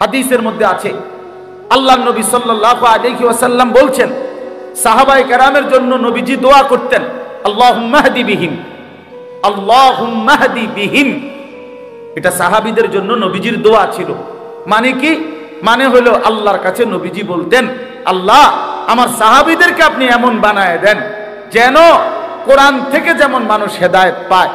হাদিসের মধ্যে আছে, আল্লাহর নবী সাল্লাল্লাহু আলাইহি ওয়াসাল্লাম বলছেন, সাহাবায়ে কেরামের জন্য নবীজি দোয়া করতেন, আল্লাহুম্মা হদি বিহিম, আল্লাহুম্মা হদি বিহিম। এটা সাহাবীদের জন্য নবীজির দোয়া ছিল। মানে কি? মানে হলো আল্লাহর কাছে নবীজি বলতেন, আল্লাহ আমার সাহাবীদেরকে আপনি এমন বানায় দেন যেন কোরআন থেকে যেমন মানুষ হেদায়েত পায়,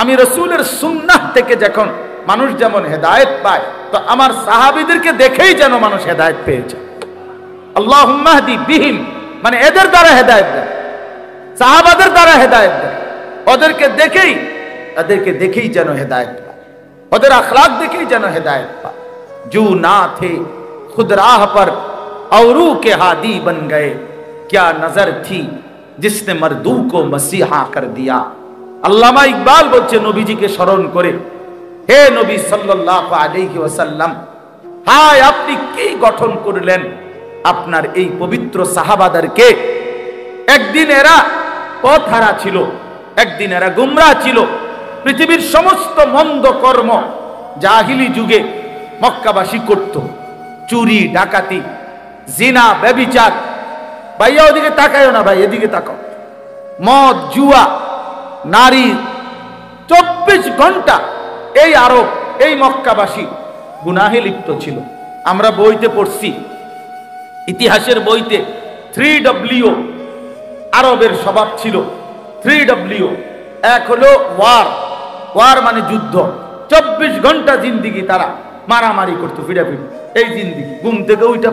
আমি রাসূলের সুন্নাহ থেকে যখন মানুষ যেমন হেদায়েত পায়, তো আমার সাহাবীদেরকে দেখেই যেন মানুষ হেদায়েত পেয়েছে। আল্লাহুম্মা হদি বিহিম মানে এদের দ্বারা হেদায়েত দেন, সাহাবাদের দ্বারা হেদায়েত দেন, এদেরকে দেখেই যেন হেদায়েত পায়, ওদের আখলাক দেখেই যেন হেদায়েত পায়। जो ना थे खुद राह पर औरू के हादी बन गए, क्या नजर थी जिसने मर्दू को मसीहा कर दिया। আল্লামা ইকবাল বলছে নবীজিকে স্মরণ করে, হে নবী সাল্লাল্লাহু আলাইহি ওয়াসাল্লাম, হায় আপনি কি গঠন করলেন আপনার এই পবিত্র সাহাবাদেরকে। একদিন এরা পথহারা ছিল, একদিন এরা গুমরাহ ছিল। পৃথিবীর সমস্ত মন্দ কর্ম জাহিলি যুগে মক্কাবাসী করত, চুরি ডাকাতি জিনা ব্যভিচার, ভাইয়া ওদিকে তাকায়ও না ভাই, এদিকে তাকাও, মদ জুয়া নারী, 24 ঘন্টা এই আরব এই মক্কাবাসী গুনাহে লিপ্ত ছিল। আমরা বইতে পড়ছি, ইতিহাসের বইতে 3W আরবের স্বভাব ছিল। 3W, এক হলো ওয়ার মানে যুদ্ধ, 24 ঘন্টা জিন্দিগি তারা মারামারি করতো, ফিরাফিরি, এই জিন্দিগি ঘুম থেকে ওইটা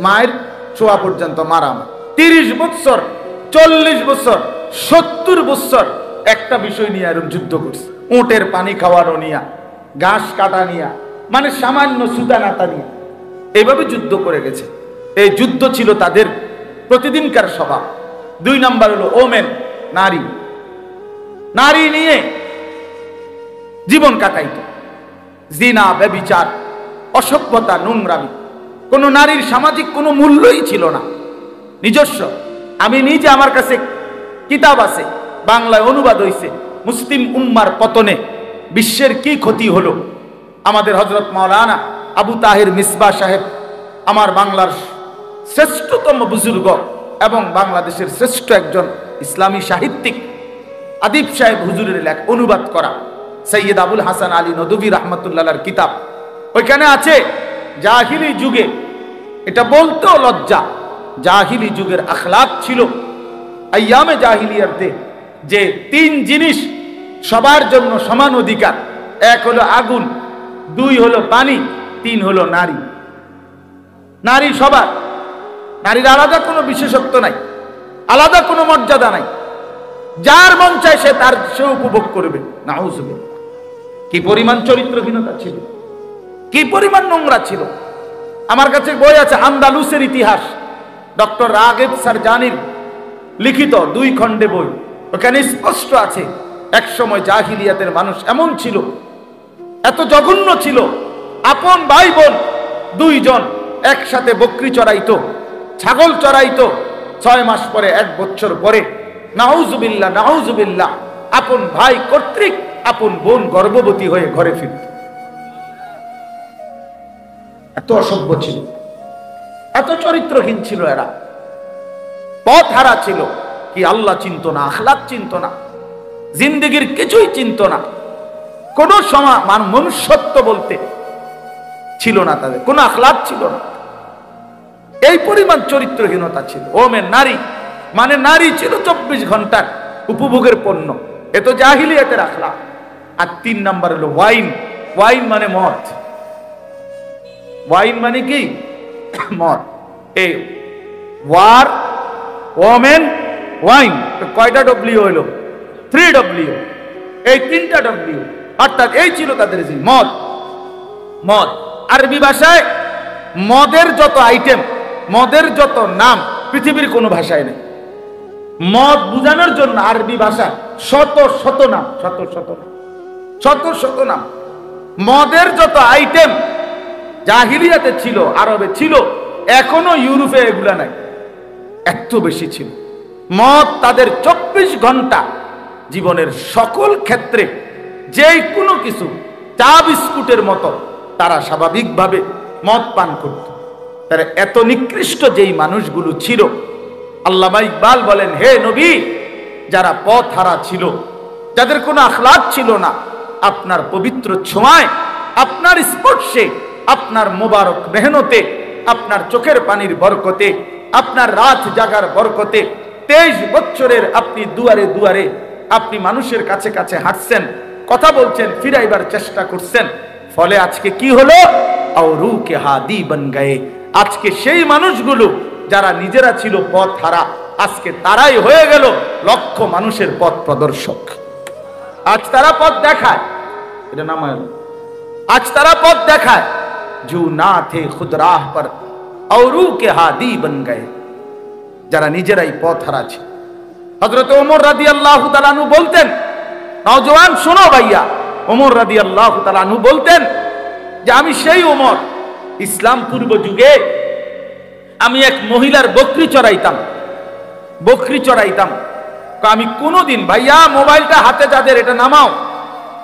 মায়ের ছোঁয়া পর্যন্ত মারামারি। 30 বছর 40 বছর 70 বছর একটা বিষয় নিয়ে এরকম যুদ্ধ করছে, উটের পানি খাওয়ানো নিয়া, ঘাস কাটা নিয়া, মানে সামান্য সুতা নাতা নিয়ে এইভাবে যুদ্ধ করে গেছে। এই যুদ্ধ ছিল তাদের প্রতিদিনকার স্বভাব। 2 নাম্বার হলো ওমেন, নারী নিয়ে জীবন কাটাইত, জিনা ব্যভিচার অসভ্যতা নোংরামি, কোনো নারীর সামাজিক কোনো মূল্যই ছিল না নিজস্ব। আমি নিজে, আমার কাছে কিতাব আছে, বাংলায় অনুবাদ হয়েছে, মুসলিম উম্মার পতনে বিশ্বের কি ক্ষতি হলো। আমাদের হযরত মাওলানা আবু তাহের মিসবাহ সাহেব, আমার বাংলার শ্রেষ্ঠতম বুজুর্গ এবং বাংলাদেশের শ্রেষ্ঠ একজন ইসলামী সাহিত্যিক আদিব সাহেব হুজুরের লেখা অনুবাদ করা সৈয়দ আবুল হাসান আলী নদভী রাহমাতুল্লাহর কিতাব, ওইখানে আছে জাহিলি যুগে, এটা বলতেও লজ্জা, জাহিলি যুগের আখলাক ছিল আইয়ামে জাহিলিয়াতে যে 3 জিনিস সবার জন্য সমান অধিকার। 1 হলো আগুন, 2 হলো পানি, 3 হলো নারী। নারী সবার, নারীর আলাদা কোনো বিশেষত্ব নাই, আলাদা কোনো মর্যাদা নাই, যার মন চায় সে উপভোগ করবে। নাউজুবিল্লাহ, কি পরিমাণ চরিত্রহীনতা ছিল, কি পরিমাণ নোংরা ছিল। আমার কাছে বই আছে আন্দালুসের ইতিহাস, ডক্টর রাগেব সারজানির লিখিত 2 খণ্ডে বই, ওখানে স্পষ্ট আছে এক সময় জাহিলিয়াতের মানুষ এমন ছিল, এত জঘন্য ছিল, আপন ভাই বোন 2 জন একসাথে বকরি চড়াইতো, ছাগল চড়াইতো, 6 মাস পরে 1 বছর পরে নাউজুবিল্লাহ নাউজুবিল্লাহ আপন ভাই কর্তৃক আপন বোন গর্ভবতী হয়ে ঘরে ফিরত। এত অসভ্য ছিল, এত চরিত্রহীন ছিল এরা, পথ হারা ছিল। কি আল্লাহ চিনত না, আখলাক চিনত না, জিন্দেগির কিছুই চিনত না, কোন মনুষ্যত্ব বলতে ছিল না তাদের, কোন আখলাক ছিল না। এই পরিমাণ চরিত্রহীনতা ছিল। ওমেন নারী মানে নারী ছিল 24 ঘন্টার উপভোগের পণ্য, এ তো জাহিলিয়াতের আখলাক। আর 3 নাম্বার হলো ওয়াইন মানে মদ। ওয়াইন মানে কি? মদ। এই ওয়ার, ওমেন, ওয়াইন, কয়টা ডব্লিউ হইল? 3W। এই 3টা ডব্লিউ, অর্থাৎ এই ছিল তাদের মদ। মদ আরবি ভাষায় মদের যত আইটেম, মদের যত নাম পৃথিবীর কোনো ভাষায় নেই। মদ বুঝানোর জন্য আরবি ভাষা শত শত নাম, শত শত নাম। মদের যত আইটেম জাহিলিয়াতে ছিল, আরবে ছিল, এখনো ইউরোপে এগুলা নাই, এত বেশি ছিল। মদ তাদের 24 ঘন্টা জীবনের সকল ক্ষেত্রে যে কোনো কিছু, চা বিস্কুটের মতো তারা স্বাভাবিকভাবে মদ পান করত। তারা এত নিকৃষ্ট যেই মানুষগুলো ছিল, আল্লামা ইকবাল বলেন, হে নবী, যারা পথ হারা ছিল, যাদের কোনো আখলাক ছিল না, আপনার পবিত্র ছোঁয়ায়, আপনার স্পর্শে, আপনার মোবারক মেহনতে, আপনার চোখের পানির বরকতে, আপনার রাত জাগার বরকতে 23 বছরের আপনি দুয়ারে দুয়ারে আপনি মানুষের কাছে কাছে হাঁটছেন, কথা বলছেন, ফিরাইবার চেষ্টা করছেন, ফলে আজকে কি হলো? আওরু কে হাদি বন গয়ে। আজকে সেই মানুষগুলো যারা নিজেরা ছিল পথ হারা, আজকে তারাই হয়ে গেল লক্ষ মানুষের পথ প্রদর্শক। আজ তারা পথ দেখায়, এটা নাম আজ তারা পথ দেখায়, জু না থে খুদ রাহ পর আওরু কে হাদি বন গয়ে। যারা নিজেরাই পথ হারা ছিল। হযরত ওমর রাদিয়াল্লাহু তাআলা আনহু বলতেন, নওজওয়ান শোনো ভাইয়া, ওমর রাদিয়াল্লাহু তাআলা আনহু বলতেন যে আমি সেই ওমর, ইসলাম পূর্ব যুগে আমি এক মহিলার বকরি চড়াইতাম। আমি কোনোদিন, ভাইয়া মোবাইলটা হাতে যাদের, এটা নামাও,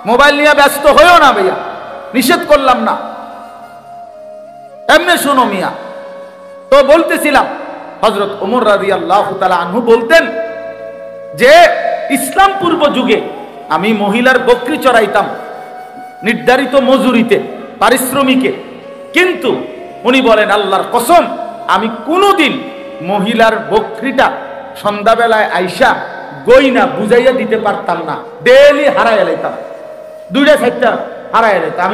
মোবাইল নিয়ে ব্যস্ত হয়েও না ভাইয়া, নিষেধ করলাম না, এমনি শোনো মিয়া। তো বলতেছিলাম, হযরত ওমর রাদিয়াল্লাহু তাআলা আনহু বলতেন যে ইসলাম পূর্ব যুগে আমি মহিলার বকরি চড়াইতাম নির্ধারিত মজুরিতে, পারিশ্রমিকে, কিন্তু উনি বলেন আল্লাহর কসম, আমি কোনোদিন মহিলার বকরিটা সন্ধ্যাবেলায় আইসা গইনা বুঝাইয়া দিতে পারতাম না, ডেইলি হারাইয়া লাইতাম, 2টা-4টা হারাইয়া লাইতাম।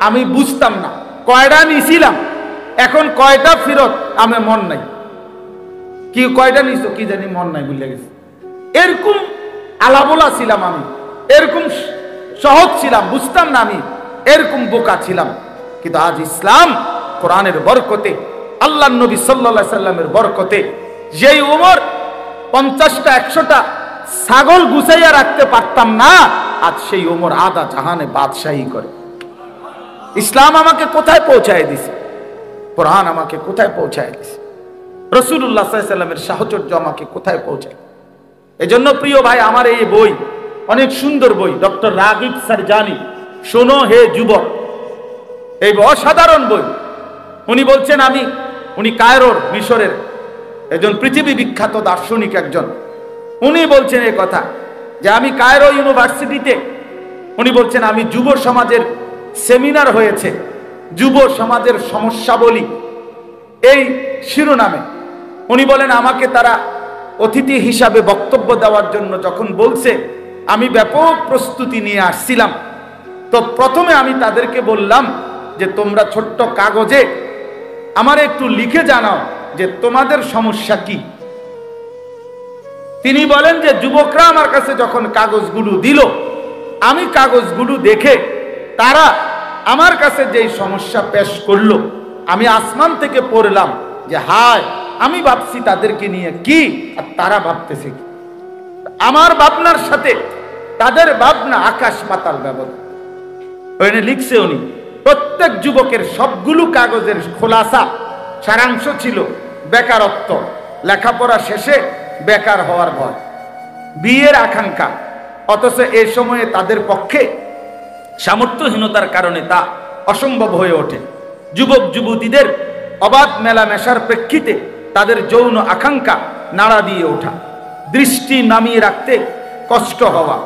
আমি বুঝতাম না কয়টা নিছিলাম, এখন কয়টা ফেরত আমার মন নাই, কি কয়টা নিছো কি জানি মন নাই, ভুলে গেছি। এরকম আলাবোলা ছিলাম আমি, এরকম সহজ ছিলাম, বুঝতাম না আমি, এরকম বোকা ছিলাম। কিন্তু আজ ইসলাম কোরআনের বরকতে, আল্লাহর নবী সাল্লাল্লাহু আলাইহি সাল্লামের বরকতে, যেই ওমর 50টা 100টা ছাগল গুছাইয়া রাখতে পারতাম না, আজ সেই ওমর আধা জাহানে বাদশাহী করে। ইসলাম আমাকে কোথায় পৌঁছায় দিছে, কোরআন আমাকে কোথায় পৌঁছায় দিছে, রাসূলুল্লাহ সাল্লাল্লাহু আলাইহি সাল্লামের সাহচর্য আমাকে কোথায় পৌঁছায়। এজন্য প্রিয় ভাই, আমার এই বই অনেক সুন্দর বই, ডক্টর রাগিব সারজানি, শোনো হে যুবক, এই অসাধারণ বই। উনি বলছেন, উনি কায়রোর, মিশরের একজন পৃথিবী বিখ্যাত দার্শনিক একজন, উনি বলছেন এই কথা যে আমি কায়রো ইউনিভার্সিটিতে, উনি বলছেন আমি যুব সমাজের সেমিনার হয়েছে, যুব সমাজের সমস্যাবলী, এই শিরোনামে উনি বলেন আমাকে তারা অতিথি হিসাবে বক্তব্য দেওয়ার জন্য যখন বলছে, আমি ব্যাপক প্রস্তুতি নিয়ে আসছিলাম। তো প্রথমে আমি তাদেরকে বললাম যে তোমরা ছোট্ট কাগজে আমার একটু লিখে জানাও যে তোমাদের সমস্যা কি। তিনি বলেন যে যুবকরা আমার কাছে যখন কাগজগুলো দিল, আমি কাগজগুলো দেখে তারা আমার কাছে যেই সমস্যা পেশ করলো, আমি আসমান থেকে পড়লাম যে হায়, আমি ভাবছি তাদেরকে নিয়ে কি, আর তারা ভাবতেছে কি। আমার ভাবনার সাথে তাদের ভাবনা আকাশ পাতাল ব্যবধান। ওখানে লিখছে উনি, প্রত্যেক যুবকের সবগুলো কাগজের খোলাসা সারাংশ ছিল বেকারত্ব, লেখাপড়া শেষে বেকার হওয়ার ভয়, বিয়ের আকাঙ্ক্ষা, অথচ এই সময়ে তাদের পক্ষে সামর্থ্যহীনতার কারণে তা অসম্ভব হয়ে ওঠে। যুবক যুবতীদের অবাধ মেলামেশার প্রেক্ষিতে তাদের যৌন আকাঙ্ক্ষা নাড়া দিয়ে ওঠা, দৃষ্টি নামিয়ে রাখতে কষ্ট হওয়া,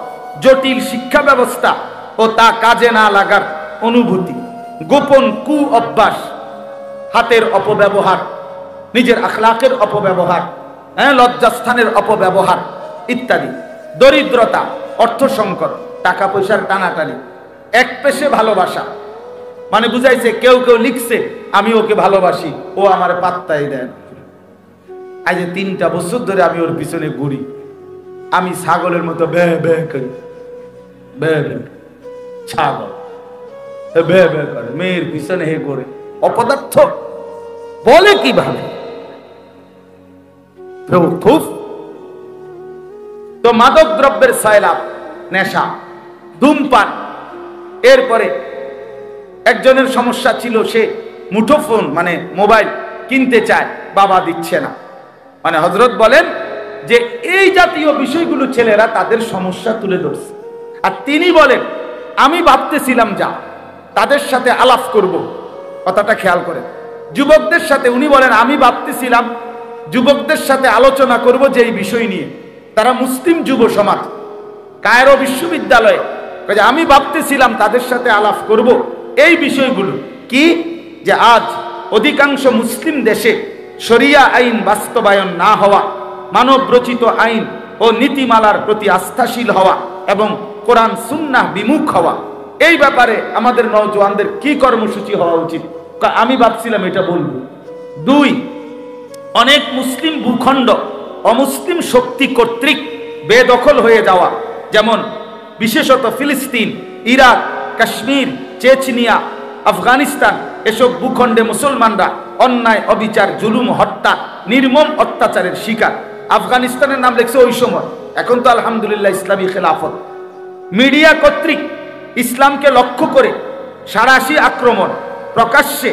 জটিল শিক্ষা ব্যবস্থা ও তা কাজে না লাগার অনুভূতি, গোপন কু অভ্যাস, হাতের অপব্যবহার, নিজের আখলাকের অপব্যবহার, লজ্জাস্থানের অপব্যবহার ইত্যাদি, দরিদ্রতা, অর্থ সংকট, টাকা পয়সার টানাটানি, এক পেশে ভালোবাসা, মানে বুঝাইছে কেউ কেউ লিখছে আমি ওকে ভালোবাসি, ও আমার পাত্তাই দেন। আজ 3টা বছর ধরে আমি ওর পিছনে ঘুরি, আমি ছাগলের মতো বে বে করি, বে বে, ছাগল বে বে করে, মেয়ের পিছনে হে করে, অপদার্থ বলে কিভাবে। খুব তো মাদক দ্রব্যের সয়লাভ, নেশা, ধূমপান। এরপরে একজনের সমস্যা ছিল, সে মুঠোফোন মানে মোবাইল কিনতে চায়, বাবা দিচ্ছে না। মানে হযরত বলেন যে এই জাতীয় বিষয়গুলো ছেলেরা তাদের সমস্যা তুলে ধরছে। আর তিনি বলেন আমি ভাবতেছিলাম যা তাদের সাথে আলাপ করব, কথাটা খেয়াল করেন। যুবকদের সাথে উনি বলেন আমি ভাবতেছিলাম যুবকদের সাথে আলোচনা করব যে এই বিষয় নিয়ে, তারা মুসলিম যুব সমাজ কায়রো বিশ্ববিদ্যালয়ে, আমি ভাবতেছিলাম তাদের সাথে আলাপ করব এই বিষয়গুলো কি, যে আজ অধিকাংশ মুসলিম দেশে শরিয়া আইন বাস্তবায়ন না হওয়া, মানব রচিত আইন ও নীতিমালার প্রতি আস্থাশীল হওয়া এবং কোরআন সুন্নাহ বিমুখ হওয়া, এই ব্যাপারে আমাদের নওজওয়ানদের কি কর্মসূচি হওয়া উচিত। আমি ভাবছিলাম এটা বলবো। 2, অনেক মুসলিম ভূখণ্ড অমুসলিম শক্তি কর্তৃক বেদখল হয়ে যাওয়া, যেমন বিশেষত ফিলিস্তিন, ইরাক, কাশ্মীর, চেচনিয়া, আফগানিস্তান, এসব ভূখণ্ডে মুসলমানরা অন্যায়, অবিচার, জুলুম, হত্যা, নির্মম অত্যাচারের শিকার। আফগানিস্তানের নাম লেখছে ওই সময়, এখন তো আলহামদুলিল্লাহ ইসলামী খেলাফত। মিডিয়া কর্তৃক ইসলামকে লক্ষ্য করে সাঁড়াশি আক্রমণ, প্রকাশ্যে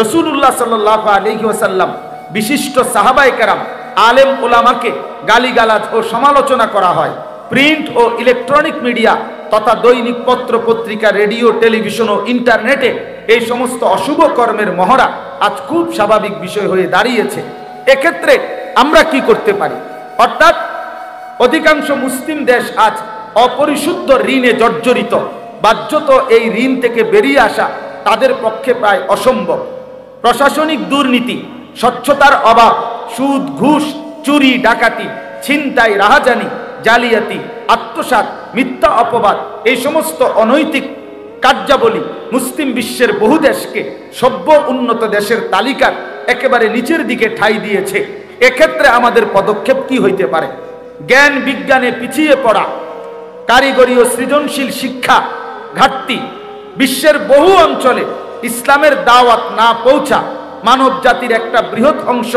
রাসূলুল্লাহ সাল্লাল্লাহু আলাইহি ওয়াসাল্লাম, বিশিষ্ট সাহাবায়ে কেরাম, আলেম ওলামাকে গালিগালাজ ও সমালোচনা করা হয়। প্রিন্ট ও ইলেকট্রনিক মিডিয়া তথা দৈনিক পত্র পত্রিকা, রেডিও, টেলিভিশন ও ইন্টারনেটে এই সমস্ত অশুভ কর্মের মহড়া আজ খুব স্বাভাবিক বিষয় হয়ে দাঁড়িয়েছে। এক্ষেত্রে আমরা কি করতে পারি? অর্থাৎ অধিকাংশ মুসলিম দেশ আজ অপরিশুদ্ধ ঋণে জর্জরিত, বাধ্যত এই ঋণ থেকে বেরিয়ে আসা তাদের পক্ষে প্রায় অসম্ভব। প্রশাসনিক দুর্নীতি, স্বচ্ছতার অভাব, সুদ, ঘুষ, চুরি, ডাকাতি, ছিনতাই, রাহাজানি, জালিয়াতি, আত্মসাৎ, মিথ্যা অপবাদ, এই সমস্ত অনৈতিক কার্যাবলী মুসলিম বিশ্বের বহু দেশকে সভ্য উন্নত দেশের তালিকার একেবারে নিচের দিকে ঠাঁই দিয়েছে। এক্ষেত্রে আমাদের পদক্ষেপ কি হইতে পারে? জ্ঞান বিজ্ঞানে পিছিয়ে পড়া, কারিগরি ও সৃজনশীল শিক্ষা ঘাটতি, বিশ্বের বহু অঞ্চলে ইসলামের দাওয়াত না পৌঁছা, মানব জাতির একটা বৃহৎ অংশ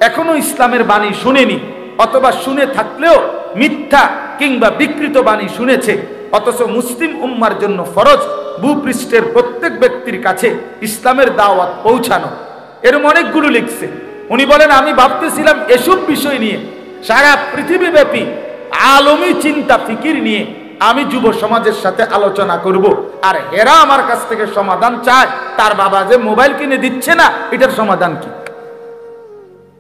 এখনো ইসলামের বাণী শুনেনি, অথবা শুনে থাকলেও মিথ্যা কিংবা বিকৃত বাণী শুনেছে। অথচ মুসলিম উম্মার জন্য ফরজ ভূপৃষ্ঠের প্রত্যেক ব্যক্তির কাছে ইসলামের দাওয়াত পৌঁছানো। এরকম অনেকগুলো লিখছে। উনি বলেন আমি ভাবতেছিলাম এসব বিষয় নিয়ে সারা পৃথিবীব্যাপী আলমী চিন্তা ফিকির নিয়ে আমি যুব সমাজের সাথে আলোচনা করব, আর এরা আমার কাছ থেকে সমাধান চায়। তার বাবা যে মোবাইল কিনে দিচ্ছে না, এটার সমাধান কি?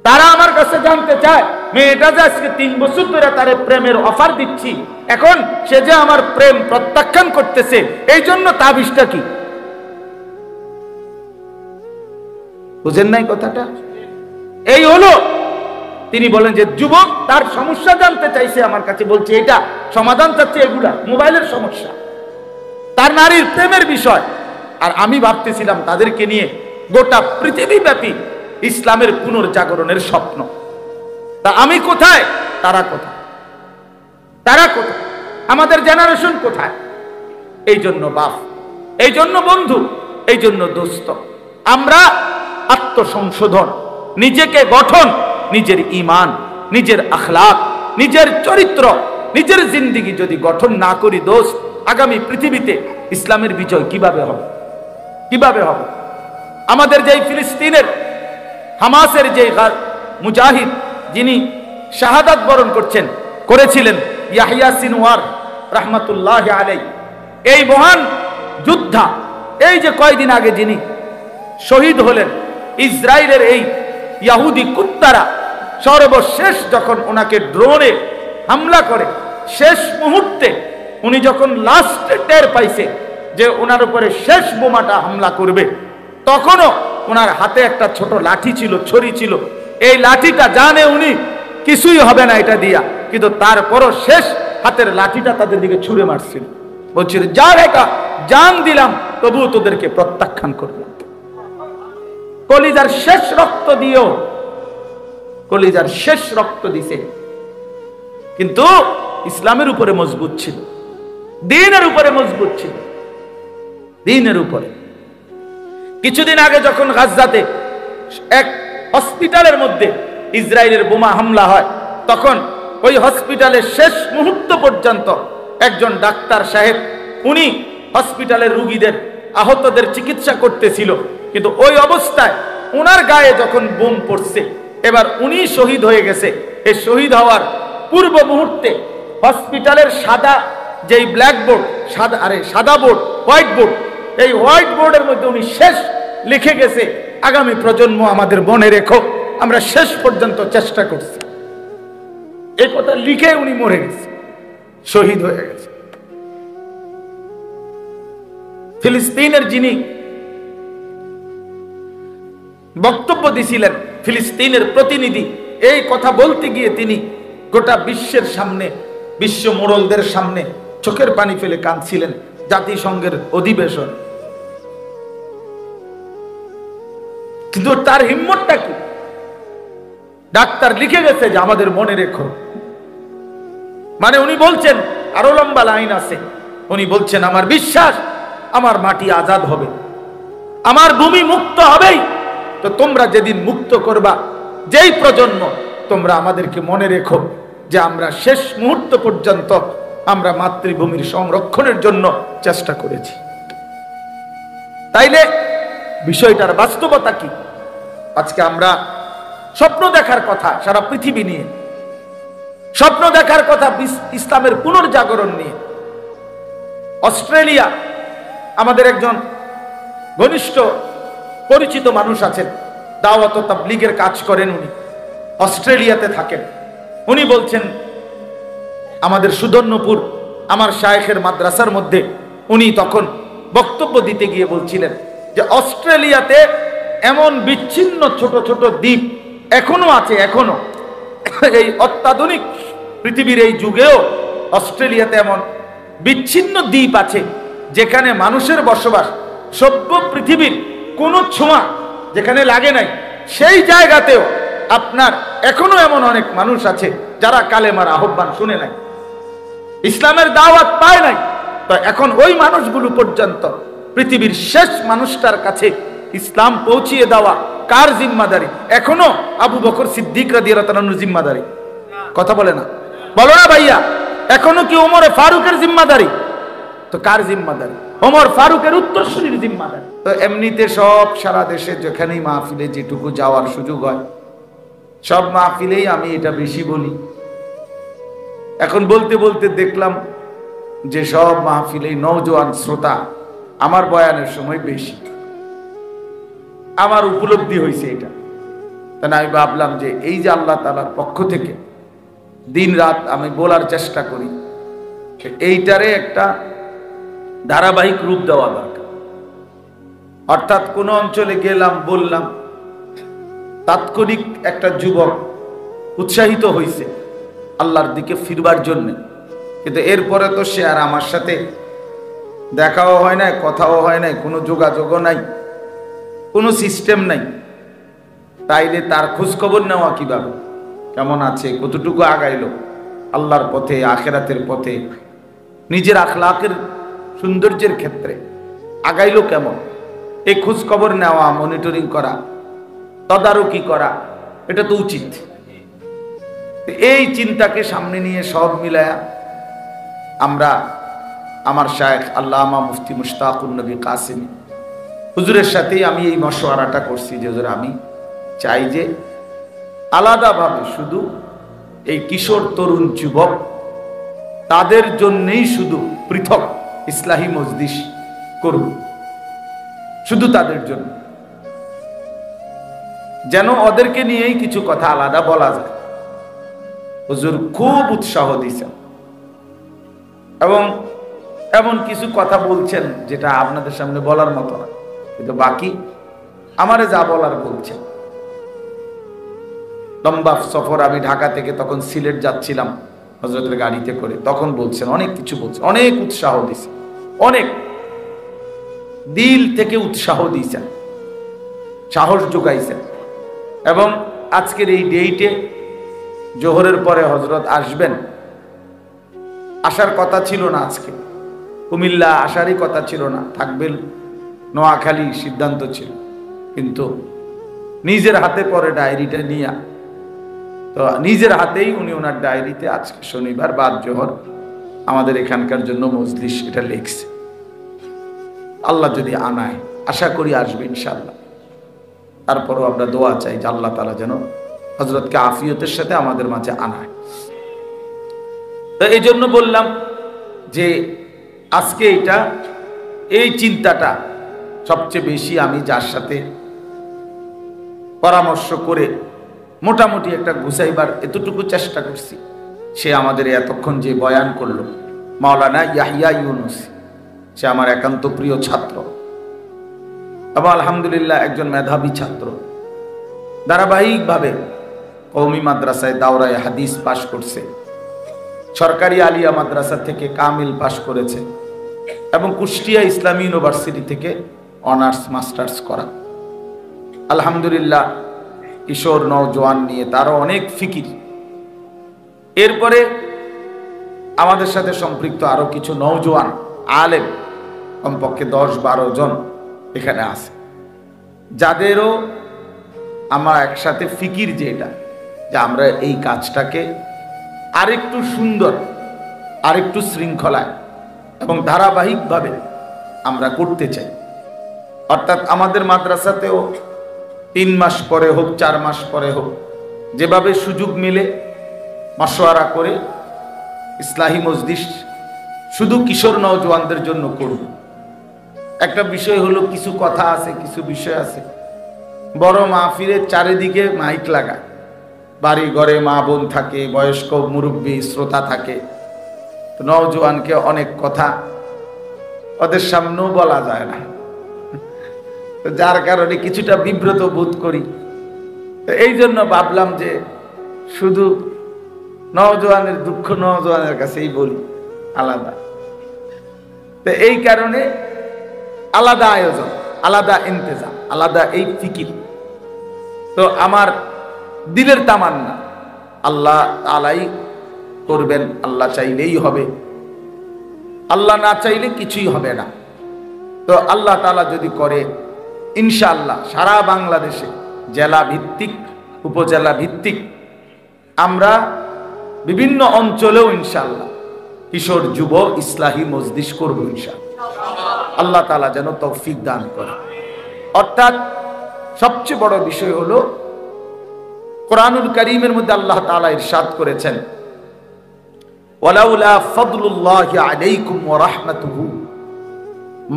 তারা আমার কাছে জানতে চায় মেয়েটা যে আজকে 3 বছর ধরে তারে প্রেমের অফার দিচ্ছি, এখন সে যে আমার প্রেম প্রত্যাখ্যান করতেছে, এই জন্য তাবিজটা কি? বুঝেন নাই কথাটা? এই হলো তিনি বলেন যে যুবক তার সমস্যা জানতে চাইছে, আমার কাছে বলছে এটা সমাধান চাচ্ছে, এগুলা মোবাইলের সমস্যা, তার নারীর প্রেমের বিষয়। আর আমি ভাবতেছিলাম তাদেরকে নিয়ে গোটা পৃথিবীব্যাপী ইসলামের পুনর্জাগরণের স্বপ্ন। তা আমি কোথায়, তারা কোথায়? তারা কোথায়? আমাদের জেনারেশন কোথায়? এই জন্য বাপ, এই জন্য বন্ধু, এই জন্য দোস্ত, আমরা আত্মসংশোধন, নিজেকে গঠন, নিজের ঈমান, নিজের আখলাক, নিজের চরিত্র, নিজের জিন্দেগি যদি গঠন না করি দোস্ত, আগামী পৃথিবীতে ইসলামের বিজয় কিভাবে হবে? কিভাবে হবে? আমাদের যেই ফিলিস্তিনের হামাসের যে মুজাহিদ যিনি শাহাদাত বরণ করেছিলেন ইয়াহিয়া সিনওয়ার রাহমাতুল্লাহ আলাইহি, এই মহান যোদ্ধা, এই যে কয়েকদিন আগে যিনি শহীদ হলেন, ইসরায়েলের এই ইহুদি কুত্তারা সর্বশেষ যখন ওনাকে ড্রোনে হামলা করে, শেষ মুহূর্তে উনি যখন লাস্টে টের পাইছে যে ওনার উপরে শেষ বোমাটা হামলা করবে, তখনও ওনার হাতে একটা ছোট লাঠি ছিল, ছড়ি ছিল। এই লাঠিটা জানে উনি কিছুই হবে না এটা দিয়া, কিন্তু তারপরও শেষ হাতের লাঠিটা তাদের দিকে ছুঁড়ে মারছিল, বলছিল যা রেখা জান দিলাম তবুও তোদেরকে প্রত্যাখ্যান করলাম। কলিজার শেষ রক্ত দিও, কলিজার শেষ রক্ত দিছে, কিন্তু ইসলামের উপরে মজবুত ছিল, দ্বীনের উপরে মজবুত ছিল, দ্বীনের উপরে। কিছুদিন আগে যখন গাজাতে এক হসপিটালের মধ্যে ইসরায়েলের বোমা হামলা হয়, তখন ওই হসপিটালের শেষ মুহূর্ত পর্যন্ত একজন ডাক্তার সাহেব উনি হসপিটালের রোগীদের, আহতদের চিকিৎসা করতেছিল, কিন্তু ওই অবস্থায় ওনার গায়ে যখন বোম পড়ছে, এবার উনি শহীদ হয়ে গেছে। এই শহীদ হওয়ার পূর্ব মুহূর্তে হসপিটালের সাদা যেই ব্ল্যাকবোর্ড, সাদা বোর্ড, হোয়াইট বোর্ড, এই হোয়াইট বোর্ডের মধ্যে উনি শেষ লিখে গেছে, আগামী প্রজন্ম আমাদের মনে রেখো, আমরা শেষ পর্যন্ত চেষ্টা করছি। এই কথা লিখে উনি মরে গেছে, শহীদ হয়ে গেছে। ফিলিস্তিনের যিনি বক্তব্য দিছিলেন, ফিলিস্তিনের প্রতিনিধি, এই কথা বলতে গিয়ে তিনি গোটা বিশ্বের সামনে, বিশ্ব মোড়লদের সামনে চোখের পানি ফেলে কাঁদছিলেন জাতিসংঘের অধিবেশন। কিন্তু তার হিম্মতটা কি? ডাক্তার লিখে গেছে যে আমাদের মনে রেখো, মানে উনি বলছেন আরো লম্বা লাইন আছে, উনি বলছেন আমার বিশ্বাস আমার মাটি আজাদ হবে, আমার ভূমি মুক্ত হবেই। তো তোমরা যেদিন মুক্ত করবা, যেই প্রজন্ম, তোমরা আমাদেরকে মনে রেখো যে আমরা শেষ মুহূর্ত পর্যন্ত আমরা মাতৃভূমির সংরক্ষণের জন্য চেষ্টা করেছি। তাইলে বিষয়টার বাস্তবতা কি? আজকে আমরা স্বপ্ন দেখার কথা সারা পৃথিবী নিয়ে, স্বপ্ন দেখার কথা ইসলামের পুনর্জাগরণ নিয়ে। অস্ট্রেলিয়া, আমাদের একজন ঘনিষ্ঠ পরিচিত মানুষ আছেন, দাওয়াত ও তাবলীগের কাজ করেন, উনি অস্ট্রেলিয়াতে থাকেন। উনি বলছেন আমাদের সুদর্ণপুর আমার শায়েখের মাদ্রাসার মধ্যে উনি তখন বক্তব্য দিতে গিয়ে বলছিলেন যে অস্ট্রেলিয়াতে এমন বিচ্ছিন্ন ছোট ছোট দ্বীপ এখনো আছে, এখনো এই অত্যাধুনিক পৃথিবীর এই যুগেও অস্ট্রেলিয়াতে এমন বিচ্ছিন্ন দ্বীপ আছে যেখানে মানুষের বসবাস সভ্য পৃথিবীর কোনো ছোঁয়া যেখানে লাগে নাই, সেই জায়গাতেও আপনার এখনো এমন অনেক মানুষ আছে যারা কালেমার আহ্বান শুনে নাই, ইসলামের দাওয়াত পায় নাই। তো এখন ওই মানুষগুলো পর্যন্ত, পৃথিবীর শেষ মানুষটার কাছে ইসলাম পৌঁছিয়ে দেওয়া কার জিম্মাদারি? এখনো আবু বকর সিদ্দিক রাদিয়াল্লাহু তাআলার জিম্মাদারি। কথা বলে না, বলো না ভাইয়া, এখনো কি ওমর ফারুকের জিম্মাদারি? তো কার জিম্মাদারি? ওমর ফারুকের উত্তরসূরির জিম্মাদারি। তো এমনিতে সব সারা দেশে যেখানেই মাহফিলে যেটুকু যাওয়ার সুযোগ হয়, সব মাহফিলেই আমি এটা বেশি বলি। এখন বলতে বলতে দেখলাম যে সব মাহফিলেই নওজোয়ান শ্রোতা আমার বয়ানের সময় বেশি। আমার উপলব্ধি হয়েছে এটা। তাই আমি ভাবলাম যে এই যে আল্লাহ তাআলার পক্ষ থেকে দিন রাত আমি বলার চেষ্টা করি, এইটারে একটা ধারাবাহিক রূপ দেওয়া দরকার। অর্থাৎ কোন অঞ্চলে গেলাম, বললাম, তাৎক্ষণিক একটা যুবক উৎসাহিত হয়েছে আল্লাহর দিকে ফিরবার জন্য, কিন্তু এরপরে তো সে আর আমার সাথে দেখাও হয় না, কথাও হয় না, কোনো যোগাযোগও নাই, কোনো সিস্টেম নাই। তাইলে তার খোঁজ খবর নেওয়া কিভাবে? কেমন আছে, কতটুকু আগাইলো আল্লাহর পথে, আখেরাতের পথে, নিজের আখলাকের সৌন্দর্যের ক্ষেত্রে আগাইলো কেমন? এই খোঁজ খবর নেওয়া, মনিটরিং করা, তদারকি করা, এটা তো উচিত। এই চিন্তাকে সামনে নিয়ে সব মিলায়া আমরা আমার শায়েখ আল্লামা মুফতি মুশতাকুন নবী কাসেমী হুজুরের সাথেই আমি এই মশওয়ারাটা করছি যে হুজুর, আমি চাই যে আলাদাভাবে শুধু এই কিশোর তরুণ যুবক তাদের জন্যই শুধু পৃথক ইসলাহি মজলিস করুন, শুধু তাদের জন্য, যেন ওদেরকে নিয়েই কিছু কথা আলাদা বলা যায়। হুজুর খুব উৎসাহ দিয়েছেন এবং এমন কিছু কথা বলছেন যেটা আপনাদের সামনে বলার মতো না, কিন্তু বাকি আমারে যা বলার বলছেন। লম্বা সফর, আমি ঢাকা থেকে তখন সিলেট যাচ্ছিলাম হযরতের গাড়িতে করে, তখন বলছেন অনেক কিছু, বলছেন অনেক উৎসাহ দিয়েছে, অনেক দিল থেকে উৎসাহ দিয়েছেন, সাহস যোগাইছেন। এবং আজকের এই ডেটে জোহরের পরে হযরত আসবেন, আসার কথা ছিল না, আজকে কুমিল্লা আসারই কথা ছিল না, থাকবেন নোয়াখালী সিদ্ধান্ত ছিল, কিন্তু নিজের হাতে পরে ডায়েরিটা নিয়ে, তো নিজের হাতেই উনি ওনার ডায়েরিতে আজকে শনিবার বাদ জোহর আমাদের এখানকার জন্য মজলিস এটা লিখছে। আল্লাহ যদি আনায়, আশা করি আসবে ইনশাআল্লাহ। তারপরও আমরা দোয়া চাই যে আল্লাহ তাআলা যেন হযরতকে আফিয়তের সাথে আমাদের মাঝে আনায়। তো এই জন্য বললাম যে আজকে এই চিন্তাটা সবচেয়ে বেশি আমি যার সাথে পরামর্শ করে মোটামুটি একটা গুছাইবার এতটুকু চেষ্টা করছি, সে আমাদের এতক্ষণ যে বয়ান করলো মাওলানা ইয়াহিয়া ইউনুস, সে আমার একান্ত প্রিয় ছাত্র এবং আলহামদুলিল্লাহ একজন মেধাবী ছাত্র। ধারাবাহিকভাবে কওমি মাদ্রাসায় দাওরায়ে হাদিস পাশ করছে, সরকারি আলিয়া মাদ্রাসা থেকে কামিল পাশ করেছে এবং কুষ্টিয়া ইসলামী ইউনিভার্সিটি থেকে অনার্স মাস্টার্স করা। আলহামদুলিল্লাহ কিশোর নওজোয়ান নিয়ে তারও অনেক ফিকির। এরপরে আমাদের সাথে সম্পৃক্ত আরো কিছু নওজোয়ান আলেম কমপক্ষে 10-12 জন এখানে আছে, যাদেরও আমরা একসাথে ফিকির যেটা যে আমরা এই কাজটাকে আরেকটু সুন্দর, আরেকটু শৃঙ্খলায় এবং ধারাবাহিকভাবে আমরা করতে চাই। অর্থাৎ আমাদের মাদ্রাসাতেও 3 মাস পরে হোক, 4 মাস পরে হোক, যেভাবে সুযোগ মিলে মাশওয়ারা করে ইসলাহি মজলিস শুধু কিশোর নওজোয়ানদের জন্য করব। একটা বিষয় হলো, কিছু কথা আছে, কিছু বিষয় আছে, বড় মাহফিলের চারিদিকে মাইক লাগায়, বাড়ি ঘরে মা বোন থাকে, বয়স্ক মুরব্বী শ্রোতা থাকে, নওজোয়ানকে অনেক কথা ওদের সামনেও বলা যায় না, যার কারণে কিছুটা বিব্রত বোধ করি। এই জন্য ভাবলাম যে শুধু নওজোয়ানের দুঃখ নওজোয়ানের কাছেই বলি, আলাদা। তো এই কারণে আলাদা আয়োজন, আলাদা ইন্তেজাম, আলাদা এই ফিকির। তো আমার দিলের তামান্না আল্লাহ তাআলাই করবেন, আল্লাহ চাইলেই হবে, আল্লাহ না চাইলে কিছুই হবে না। তো আল্লাহ তাআলা যদি করে ইনশাআল্লাহ সারা বাংলাদেশে জেলা ভিত্তিক, উপজেলা ভিত্তিক আমরা বিভিন্ন অঞ্চলেও ইনশাআল্লাহ কিশোর যুব ইসলাহি মজলিস করব ইনশাআল্লাহ। আল্লাহ তাআলা যেন তৌফিক দান করে। অর্থাৎ সবচেয়ে বড় বিষয় হলো কোরআনুল কারীমের মধ্যে আল্লাহ তাআলা ইরশাদ করেছেন, ওয়ালাউলা ফাদলুল্লাহি আলাইকুম ওয়া রাহমাতুহু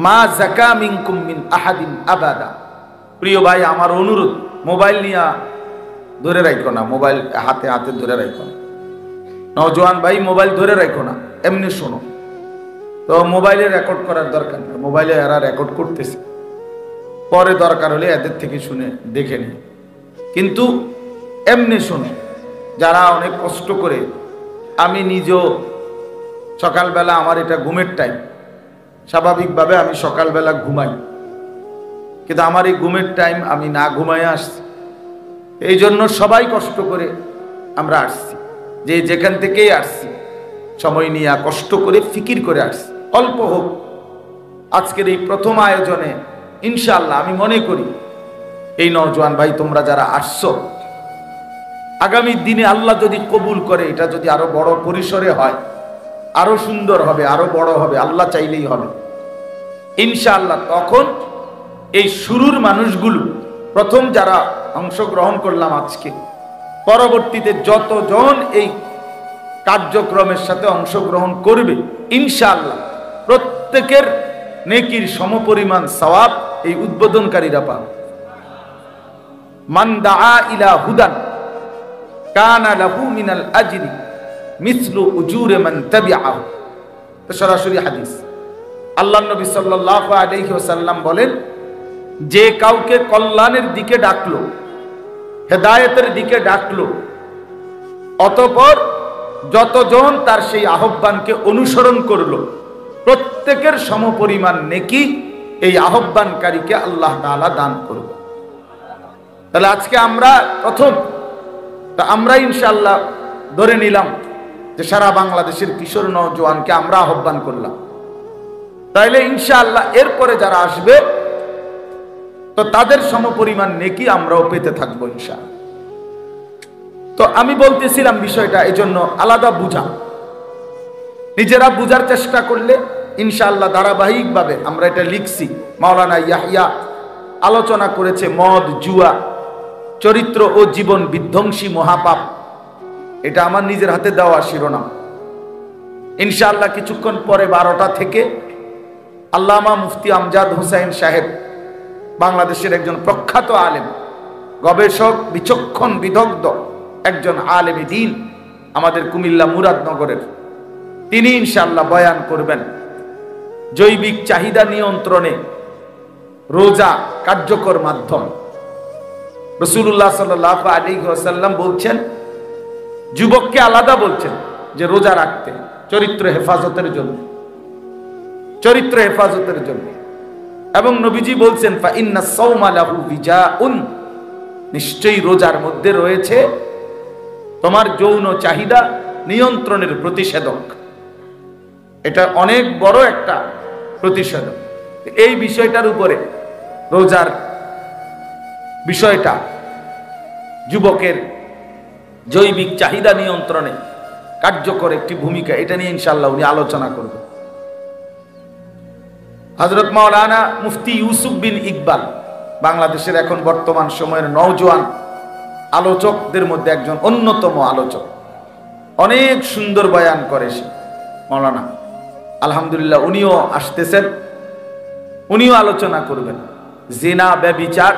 মা যাকা মিনকুম মিন আহাদিন আবাদা। প্রিয় ভাই, আমার অনুরোধ, মোবাইল নিয়ে ধরে রাখো না, মোবাইল হাতে হাতে ধরে রাখো না। নওজোয়ান ভাই মোবাইল ধরে রাখো না, এমনি শোনো। তো মোবাইলে রেকর্ড করার দরকার নেই, মোবাইলে এরা রেকর্ড করতেছে, পরে দরকার হলে এদের থেকে শুনে দেখে নি, কিন্তু এমনি শোনো। যারা অনেক কষ্ট করে, আমি নিজেও সকালবেলা, আমার এটা ঘুমের টাইম, স্বাভাবিকভাবে আমি সকালবেলা ঘুমাই, কিন্তু আমার এই ঘুমের টাইম আমি না ঘুমাই আসছি। এই জন্য সবাই কষ্ট করে আমরা আসছি, যে যেখান থেকেই আসছি সময় নিয়ে কষ্ট করে ফিকির করে আসছি, অল্প হোক। আজকের এই প্রথম আয়োজনে ইনশাআল্লাহ আমি মনে করি এই নওজোয়ান ভাই তোমরা যারা আসছো, আগামী দিনে আল্লাহ যদি কবুল করে, এটা যদি আরো বড় পরিসরে হয়, আরো সুন্দর হবে, আরো বড় হবে, আল্লাহ চাইলেই হবে ইনশাআল্লাহ। তখন এই শুরুর মানুষগুলো, প্রথম যারা অংশগ্রহণ করলাম আজকে, পরবর্তীতে যতজন এই কার্যক্রমের সাথে অংশগ্রহণ করবে ইনশাআল্লাহ প্রত্যেকের নেকির সমপরিমাণ সওয়াব এই উদ্বোধনকারীরা পাবে। মান দাআ ইলা হুদান কানা লাহু মিনাল আজরি মিসলু উজুরি মান তাবিআহু। তো সরাসরি হাদিস, আল্লাহর নবী সাল্লাল্লাহু আলাইহি ওয়াসাল্লাম বলেন, যে কাউকে কল্যাণের দিকে ডাকলো, হেদায়েতের দিকে ডাকলো, অতঃপর যতজন তার সেই আহ্বানকে অনুসরণ করলো, প্রত্যেকের সমপরিমাণ নেকি এই আহ্বানকারীকে আল্লাহ তাআলা দান করবে। তাহলে আজকে আমরা প্রথম, তা আমরা ইনশাআল্লাহ ধরে নিলাম যে সারা বাংলাদেশের কিশোর নওজোয়ানকে আমরা আহ্বান করলাম, তাইলে ইনশাআল্লাহ এরপরে যারা আসবে তো তাদের সমপরিমাণ নেকি আমরাও পেতে থাকবো ইনশাআল্লাহ। তো আমি বলতেছিলাম বিষয়টা এজন্য আলাদা বুঝা, নিজেরা বুঝার চেষ্টা করলে ইনশাআল্লাহ ধারাবাহিকভাবে আমরা এটা লিখছি। মাওলানা ইয়াহিয়া আলোচনা করেছে মদ, জুয়া, চরিত্র ও জীবন বিধ্বংসী মহাপাপ। এটা আমার নিজের হাতে দেওয়া শিরোনাম। ইনশাআল্লাহ কিছুক্ষণ পরে 12টা থেকে আল্লামা মুফতি আমজাদ হোসেন সাহেব বাংলাদেশের একজন প্রখ্যাত আলেম, গবেষক, বিচক্ষণ, বিদগ্ধ একজন আলেমী দ্বীন, আমাদের কুমিল্লা মুরাদনগরের। তিনি ইনশাআল্লাহ বয়ান করবেন জৈবিক চাহিদা নিয়ন্ত্রণে রোজা কার্যকর মাধ্যম। রাসূলুল্লাহ সাল্লাল্লাহু আলাইহি ওয়াসাল্লাম বলছেন, যুবককে আলাদা বলছেন যে রোজা রাখতে, চরিত্র হেফাজতের জন্য, চরিত্র হেফাজতের জন্য। এবং নবীজি বলছেন ফা ইন্নাস সাওমা লাহু বিজাউন, নিশ্চয়ই রোজার মধ্যে রয়েছে তোমার যৌন চাহিদা নিয়ন্ত্রণের প্রতিষেধক। এটা অনেক বড় একটা প্রতিষেধক। এই বিষয়টার উপরে, রোজার বিষয়টা, যুবকের জৈবিক চাহিদা নিয়ন্ত্রণে কার্যকর একটি ভূমিকা, এটা নিয়ে ইনশাআল্লাহ উনি আলোচনা করবেন। হযরত মাওলানা মুফতি ইউসুফ বিন ইকবাল, বাংলাদেশের এখন বর্তমান সময়ের নওজোয়ান আলোচকদের মধ্যে একজন অন্যতম আলোচক, অনেক সুন্দর বয়ান করে সে মাওলানা, আলহামদুলিল্লাহ। উনিও আসতেছেন, উনিও আলোচনা করবেন জিনা, ব্যভিচার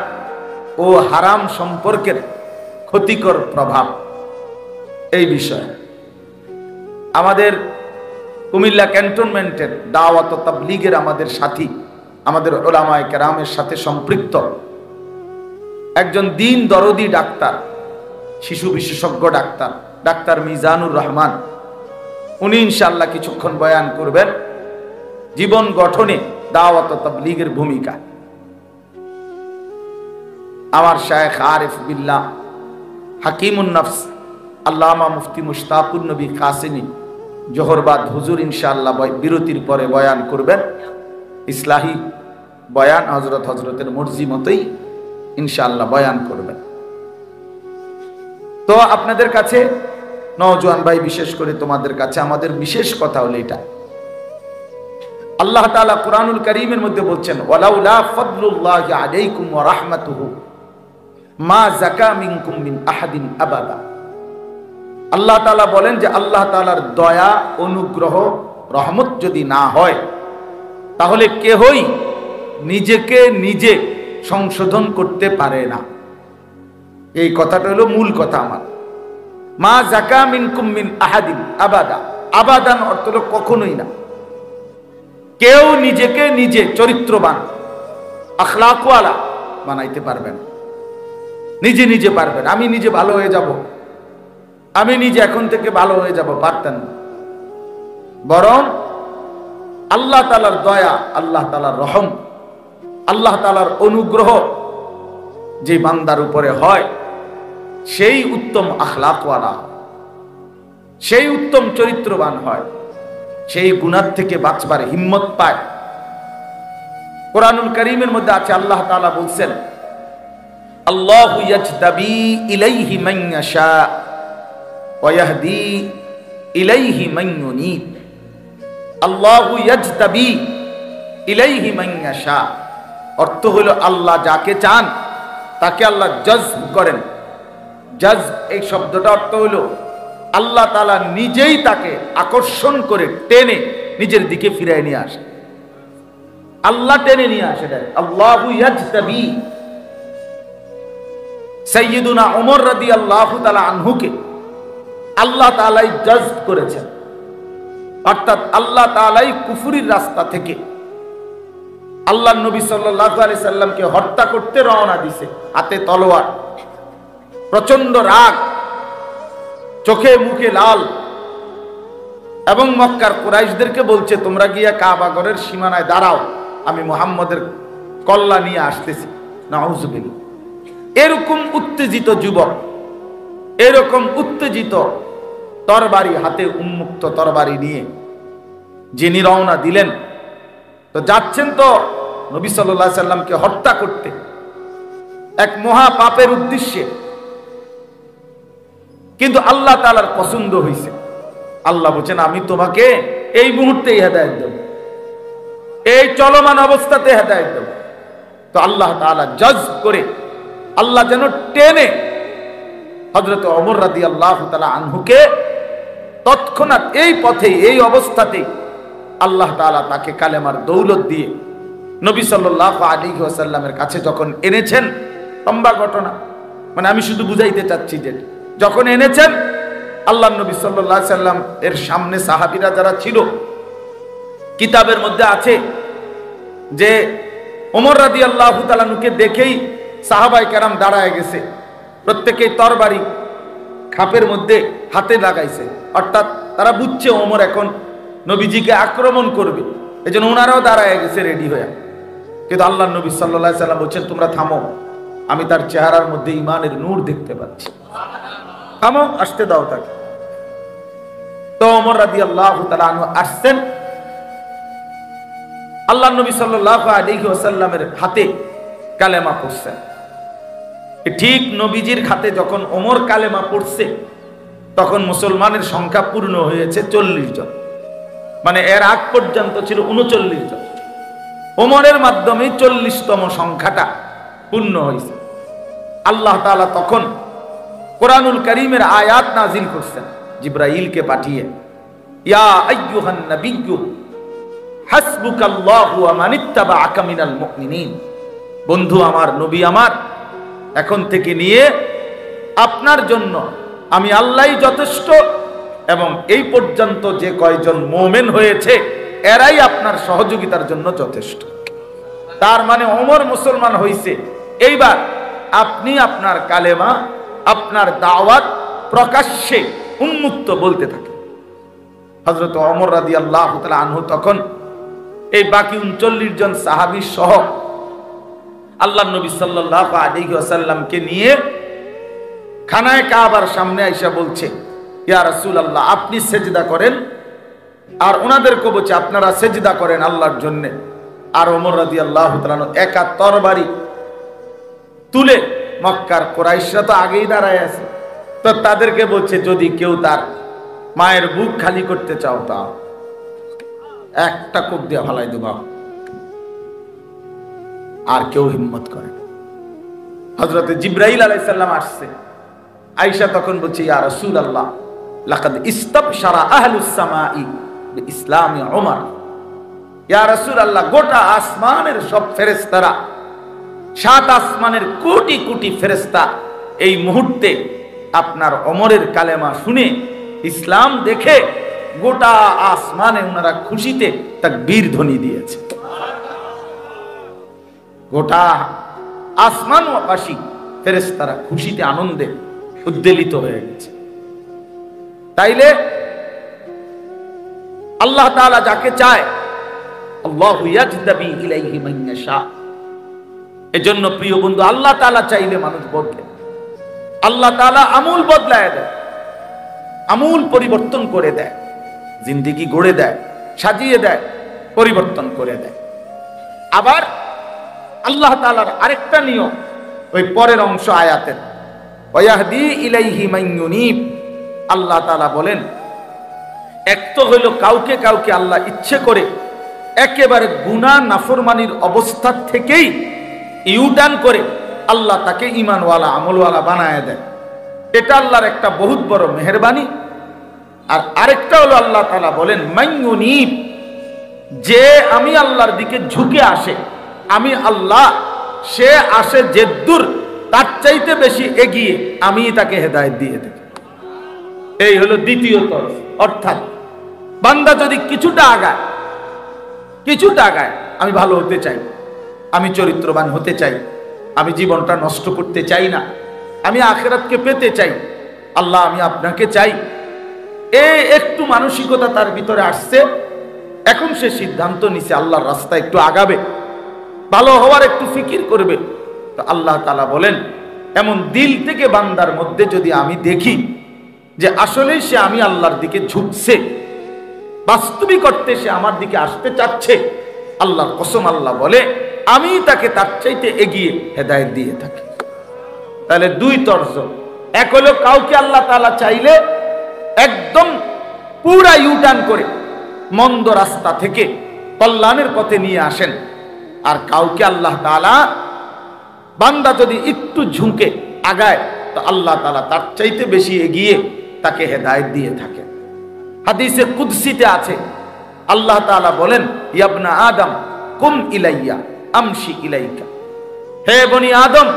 ও হারাম সম্পর্কের ক্ষতিকর প্রভাব, এই বিষয়ে। আমাদের কুমিল্লা ক্যান্টনমেন্টের দাওয়াত ও তাবলীগের আমাদের সাথী, আমাদের উলামায়ে কেরামের সাথে সম্পৃক্ত একজন দ্বীন দরদি ডাক্তার, শিশু বিশেষজ্ঞ ডাক্তার, ডাক্তার মিজানুর রহমান, উনি ইনশাআল্লাহ কিছুক্ষণ বয়ান করবেন জীবন গঠনে দাওয়াত ও তাবলীগের ভূমিকা। আমার শায়েখ আরিফ বিল্লাহ হাকিমুন নফস আল্লামা মুফতি মুশতাকুর নবী কাসেমি জোহরবাদ হুজুর ইনশাআল্লাহ বিরতির পরে বয়ান করবেন, ইসলাহি বয়ান, হজরতের মর্জি মতোই ইনশাআল্লাহ বয়ান করবেন। তো আপনাদের কাছে, নওজোয়ান ভাই, বিশেষ করে তোমাদের কাছে আমাদের বিশেষ কথা হলো এটা, আল্লাহ তাআলা কুরআনুল কারীমের মধ্যে বলছেন ওয়ালাউলা ফাদলুল্লাহি আলাইকুম ওয়া রাহমাতুহু মা যাকা মিনকুম মিন আহাদিন আবাদা। আল্লাহ তাআলা বলেন যে আল্লাহ তাআলার দয়া, অনুগ্রহ, রহমত যদি না হয় তাহলে কেহই নিজেকে নিজে সংশোধন করতে পারে না। এই কথাটা হলো মূল কথা আমার। মা যাকা মিনকুম মিন আহাদিন আবাদা, আবাদান অর্থ হলো কখনোই না। কেউ নিজেকে নিজে চরিত্রবান, আখলাকওয়ালা বানাইতে পারবে না, নিজে নিজে পারবেন। আমি নিজে ভালো হয়ে যাব, আমি নিজে এখন থেকে ভালো হয়ে যাব, পারতেন না। বরং আল্লাহ তাআলার দয়া, আল্লাহ তাআলার রহম, আল্লাহ তাআলার অনুগ্রহ যে বান্দার উপরে হয়, সেই উত্তম আখলাকওয়ালা, সেই উত্তম চরিত্রবান হয়, সেই গুনাহ থেকে বাঁচবার হিম্মত পায়। কুরআনুল কারীমের মধ্যে আছে, আল্লাহ তাআলা বলছেন আল্লাহু ইয়াজতাবি ইলাইহি মান ইয়াশা ওয়া ইয়াহদি ইলাইহি মান ইউনীব। আল্লাহু ইয়াজতাবি ইলাইহি মান ইয়াশা অর্থ হলো আল্লাহ যাকে চান তাকে আল্লাহ জজব করেন। জজব এই শব্দটা অর্থ হলো আল্লাহ তাআলা নিজেই তাকে আকর্ষণ করে টেনে নিজের দিকে ফিরিয়ে নিয়ে আসে। আল্লাহ টেনে নিয়ে আসে। আল্লাহু ইয়াজতাবি, সাইয়্যিদুনা ওমর রাদিয়াল্লাহু তাআলা আনহুকে আল্লাহ তাআলাই জজব করেছেন, অর্থাৎ আল্লাহ তাআলাই কুফরির রাস্তা থেকে আল্লাহর নবী সাল্লাল্লাহু আলাইহি সাল্লামকে হত্যা করতে রওনা দিছে, হাতে তলোয়ার, প্রচন্ড রাগ, চোখে মুখে লাল, এবং মক্কার কুরাইশদেরকে বলছে তোমরা গিয়া কাবা ঘরের সীমানায় দাঁড়াও, আমি মুহাম্মদের কল্লা নিয়ে আসতেছি। নাউযুবিল্লাহ। এরকম উত্তেজিত যুবক, এরকম উত্তেজিত তরবারি হাতে, উন্মুক্ত তরবারি নিয়ে যিনি রওনা দিলেন, তো যাচ্ছেন তো নবী সাল্লাল্লাহু আলাইহি সাল্লামকে হত্যা করতে, এক মহা পাপের উদ্দেশ্যে। কিন্তু আল্লাহ তাআলার পছন্দ হয়েছে। আল্লাহ বলেন আমি তোমাকে এই মুহূর্তেই হেদায়েত দেব, এই চলমান অবস্থাতে হেদায়েত দেব। তো আল্লাহ তাআলা জজব করে, আল্লাহ যেন টেনে হযরত ওমর রাদিয়াল্লাহু তাআলা আনহুকে তৎক্ষণাৎ এই পথে, এই অবস্থাতে আল্লাহ তাআলা তাকে কালেমার দৌলত দিয়ে নবী সাল্লাল্লাহু আলাইহি ওয়াসাল্লামের কাছে যখন এনেছেন, লম্বা ঘটনা, মানে আমি শুধু বুঝাইতে চাচ্ছি যে যখন এনেছেন আল্লাহ নবী সাল্লাল্লাহু আলাইহি সাল্লাম এর সামনে সাহাবীরা যারা ছিল, কিতাবের মধ্যে আছে যে ওমর রাদিয়াল্লাহু তাআলা আনহুকে দেখেই সাহাবায়ে কেরাম দাঁড়ায় গেছে, প্রত্যেকেই তরবারি খাপের মধ্যে হাতে লাগাইছে, অর্থাৎ তারা বুঝছে ওমর এখন নবীজিকে আক্রমণ করবে, এজন্য ওনারাও দাঁড়ায় গেছে রেডি হয়ে। কিন্তু আল্লাহ নবী সাল্লাল্লাহু আলাইহি সাল্লাম বলছেন, তোমরা থামো, আমি তার চেহারার মধ্যে ঈমানের নূর দেখতে পাচ্ছি, থামো, আসতে দাও তাকে। তো ওমর রাদিয়াল্লাহু তাআলা আনহু আসছেন, আল্লাহ নবী সাল্লাল্লাহু আলাইহি ওয়াসাল্লামের হাতে কালেমা পড়ছেন। ঠিক নবীজির হাতে যখন ওমর কালেমা পড়ছে, তখন মুসলমানের সংখ্যা পূর্ণ হয়েছে 40 জন, মানে এর আগ পর্যন্ত ছিল 39 জন। ওমরের মাধ্যমে 40তম সংখ্যাটা পূর্ণ হয়েছে। আল্লাহ তাআলা তখন কোরআনুল কারীমের আয়াত নাজিল করছেন জিবরাইলকে পাঠিয়ে, ইয়া আইয়ুহান নাবিয়্যু হাসবুকাল্লাহু ওয়া মানিত্তাবাআকা মিনাল মুমিনিন, বন্ধু আমার, নবী আমার, এখন থেকে নিয়ে আপনার জন্য আমি আল্লাহই যথেষ্ট, এবং এই পর্যন্ত যে কয়জন মুমিন হয়েছে এরাই আপনার সহযোগিতার জন্য যথেষ্ট। তার মানে ওমর মুসলমান হইছে, এইবার আপনি আপনার কালেমা, আপনার দাওয়াত প্রকাশ্যে উন্মুক্ত বলতে থাকেন। হযরত ওমর রাদিয়াল্লাহু তাআলা আনহু তখন এই বাকি 39 জন সাহাবী সহ আল্লাহ নবী সাল্লাল্লাহু আলাইহি ওয়াসাল্লামকে নিয়ে খানায়ে কাবার সামনে আইসা বলছে, ইয়া রাসূলুল্লাহ, আপনি সেজদা করেন, আর ওনাদেরকে বলছে আপনারা সেজদা করেন আল্লাহর জন্য। আর ওমর রাদিয়াল্লাহু তাআলা একা তরবারি তুলে, মক্কার কুরাইশরা তো আগেই দাঁড়ায় আছে, তো তাদেরকে বলছে যদি কেউ তার মায়ের বুক খালি করতে চাও তাও একটা কোপ দিয়া ফালাই দেবা। আর কেউ হিম্মত করে না। হযরত জিবরাইল আলাইহিস সালাম আসছে, আয়েশা তখন বলছে, ইয়া রাসূলুল্লাহ, লাকাদ ইস্তাবশারা আহলুস সামাই বিইসলামি ওমর। ইয়া রাসূলুল্লাহ, গোটা আসমানের সব ফেরেশতারা, 7 আসমানের কোটি কোটি ফেরেশতা এই মুহূর্তে আপনার ওমরের কালেমা শুনে, ইসলাম দেখে গোটা আসমানে ওনারা খুশিতে তাকবীর ধ্বনি দিয়েছে। গোটা আসমানবাসী ফেরেশতারা খুশিতে আনন্দে উদ্বেলিত হয়ে গেছে। তাইলে আল্লাহ তাআলা যাকে চায়, আল্লাহু ইয়াজতাবি ইলাইহি মান ইয়াশা। এজন্য প্রিয় বন্ধু, আল্লাহ তাআলা চাইলে মানুষ বদলে, আল্লাহ তাআলা আমূল বদলায় দেয়, আমূল পরিবর্তন করে দেয়, জিন্দেগি গড়ে দেয়, সাজিয়ে দেয়, পরিবর্তন করে দেয়। আবার আল্লাহ তাআলার আরেকটা নিয়ম, ওই পরের অংশ আয়াতের, ওয়াহদি ইলাইহি মান ইউনিব। আল্লাহ তাআলা বলেন, এক তো হইল কাউকে কাউকে আল্লাহ ইচ্ছে করে একেবারে গুনাহ নাফরমানির অবস্থা থেকেই ইউটার্ন করে আল্লাহ তাকে ঈমানওয়ালা আমলওয়ালা বানায় দেয়, এটা আল্লাহর একটা বহুত বড় মেহেরবানি। আর আরেকটা হলো আল্লাহ তাআলা বলেন, মান ইউনিব, যে আমি আল্লাহর দিকে ঝুঁকে আসে, আমি আল্লাহ, সে আসে যেদূর, তার চাইতে বেশি এগিয়ে আমি তাকে হেদায়েত দিয়ে দেব। এই হলো দ্বিতীয় তরফ। অর্থাৎ বান্দা যদি কিছুটা আগায়, আমি ভালো হতে চাই, আমি চরিত্রবান হতে চাই, আমি জীবনটা নষ্ট করতে চাই না, আমি আখিরাতকে পেতে চাই, আল্লাহ আমি আপনাকে চাই, এই একটু মানসিকতা তার ভিতরে আসছে, এখন সে সিদ্ধান্ত নিছে আল্লাহর রাস্তায় একটু আগাবে, ভালো হওয়ার একটু ফিকির করবে। তো আল্লাহ তাআলা বলেন, এমন দিল থেকে বান্দার মধ্যে যদি আমি দেখি যে আসলেই সে আমি আল্লাহর দিকে ঝুঁকছে, বাস্তবিক অর্থে সে আমার দিকে আসতে চাচ্ছে, আল্লাহর কসম আল্লাহ বলে আমি তাকে তার চাইতে এগিয়ে হেদায়েত দিয়ে থাকি। তাহলে দুই তর্জ, এক হলো কাউকে আল্লাহ তাআলা চাইলে একদম পুরা ইউটার্ন করে মন্দ রাস্তা থেকে কল্যাণের পথে নিয়ে আসেন, আর কাউকে আল্লাহ তাআলা, বান্দা যদি একটু ঝুঁকে আগায়, তো আল্লাহ তাআলা তার চাইতে বেশি এগিয়ে তাকে হেদায়েত দিয়ে থাকে। হাদিসে কুদসিতে আছে, আল্লাহ তাআলা বলেন, ইয়া ইবনা আদম কুম ইলাইয়া আমশি ইলাইকা, হে বনি আদম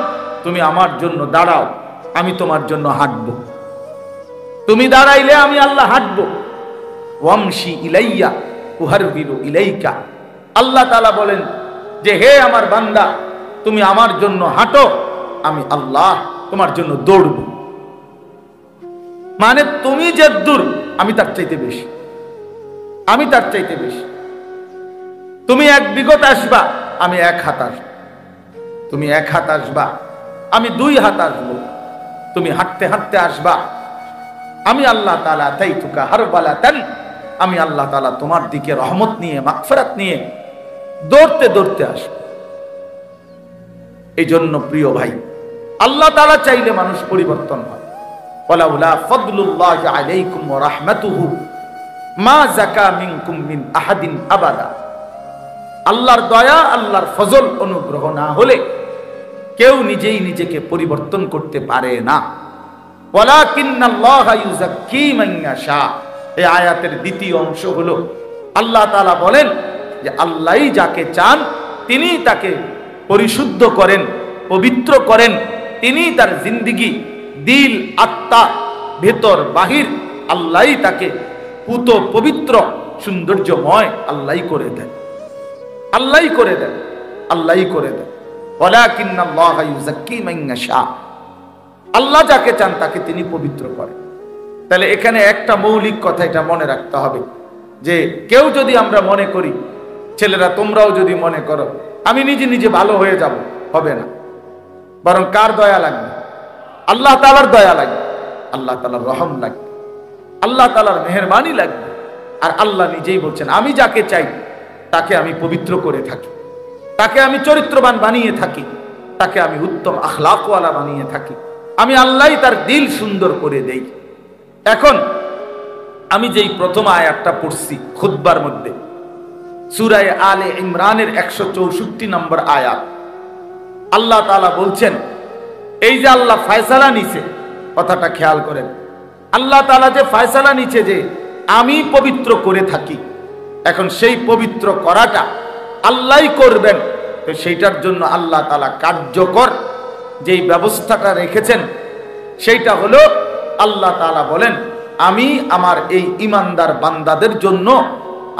তুমি আমার জন্য দাঁড়াও, আমি তোমার জন্য হাঁটবো। তুমি দাঁড়াইলে আমি আল্লাহ হাঁটবো। ওয়ামশি ইলাইয়া উহারবিরু ইলাইকা, আল্লাহ তাআলা বলেন যে হে আমার বান্দা তুমি আমার জন্য হাঁটো, আমি আল্লাহ তোমার জন্য দৌড়ব। মানে তুমি যে দূর আমি তার চাইতে বেশি, আমি তার চাইতে বেশি। তুমি 1 বিঘত আসবা, আমি 1 হাত আসবো। তুমি 1 হাত আসবা, আমি 2 হাত আসবো। তুমি হাঁটতে হাঁটতে আসবা, আমি আল্লাহ তাআলা তাইতুকা হারবালাতান, আমি আল্লাহ তাআলা তোমার দিকে রহমত নিয়ে মাগফিরাত নিয়ে দৌড়তে দৌড়তে আসব। এই জন্য প্রিয় ভাই, আল্লাহ তাআলা চাইলে মানুষ পরিবর্তন হয়। ওয়ালাউলা ফাদলুল্লাহি আলাইকুম ওয়া রাহমাতুহু মা যাকা মিনকুম মিন আহাদিন আবাদা। আল্লাহর দয়া, আল্লাহর ফজল, অনুগ্রহ না হলে কেউ নিজেই নিজেকে পরিবর্তন করতে পারে না। ওয়ালাকিন্নাল্লাহা ইউযাক্কি মান ইয়াশা। এই আয়াতের দ্বিতীয় অংশ হলো আল্লাহ তাআলা বলেন যে আল্লাহই যাকে চান তিনি তাকে পরিশুদ্ধ করেন, পবিত্র করেন। তিনি তার জিন্দেগি, দিল, আত্মা, ভেতর বাহির আল্লাহই তাকে পুত পবিত্র সৌন্দর্যময় আল্লাহই করে দেন, আল্লাহই করে দেন, আল্লাহই করে দেন। ওয়ালাকিন্নাল্লাহা ইউযাক্কি মান ইয়াশা। আল্লাহ যাকে চান তাকে তিনি পবিত্র করেন। তাহলে এখানে একটা মৌলিক কথা এটা মনে রাখতে হবে যে কেউ যদি আমরা মনে করি, ছেলেরা তোমরাও যদি মনে করো আমি নিজে নিজে ভালো হয়ে যাব, হবে না। বরং কার দয়া লাগবে? আল্লাহ তাআলার দয়া লাগবে, আল্লাহ তাআলার রহম লাগবে, আল্লাহ তাআলার মেহেরবানি লাগবে। আর আল্লাহ নিজেই বলছেন আমি যাকে চাই তাকে আমি পবিত্র করে থাকি, তাকে আমি চরিত্রবান বানিয়ে থাকি, তাকে আমি উত্তম আখলাকওয়ালা বানিয়ে থাকি। আমি আল্লাহই তার দিল সুন্দর করে দেই। এখন আমি যেই প্রথম আয়াতটা পড়ছি খুতবার মধ্যে, সূরা আলে ইমরানের 164 নম্বর আয়াত, আল্লাহ তাআলা বলছেন এই যে আল্লাহ ফয়সালা নিছে, কথাটা খেয়াল করেন। আল্লাহ তাআলা যে ফয়সালা নিছে যে আমি পবিত্র করে থাকি, এখন সেই পবিত্র করাটা আল্লাহই করবেন। তো সেইটার জন্য আল্লাহ তাআলা কার্যকর যেই ব্যবস্থাটা রেখেছেন সেইটা হলো আল্লাহ তাআলা বলেন আমি আমার এই ঈমানদার বান্দাদের জন্য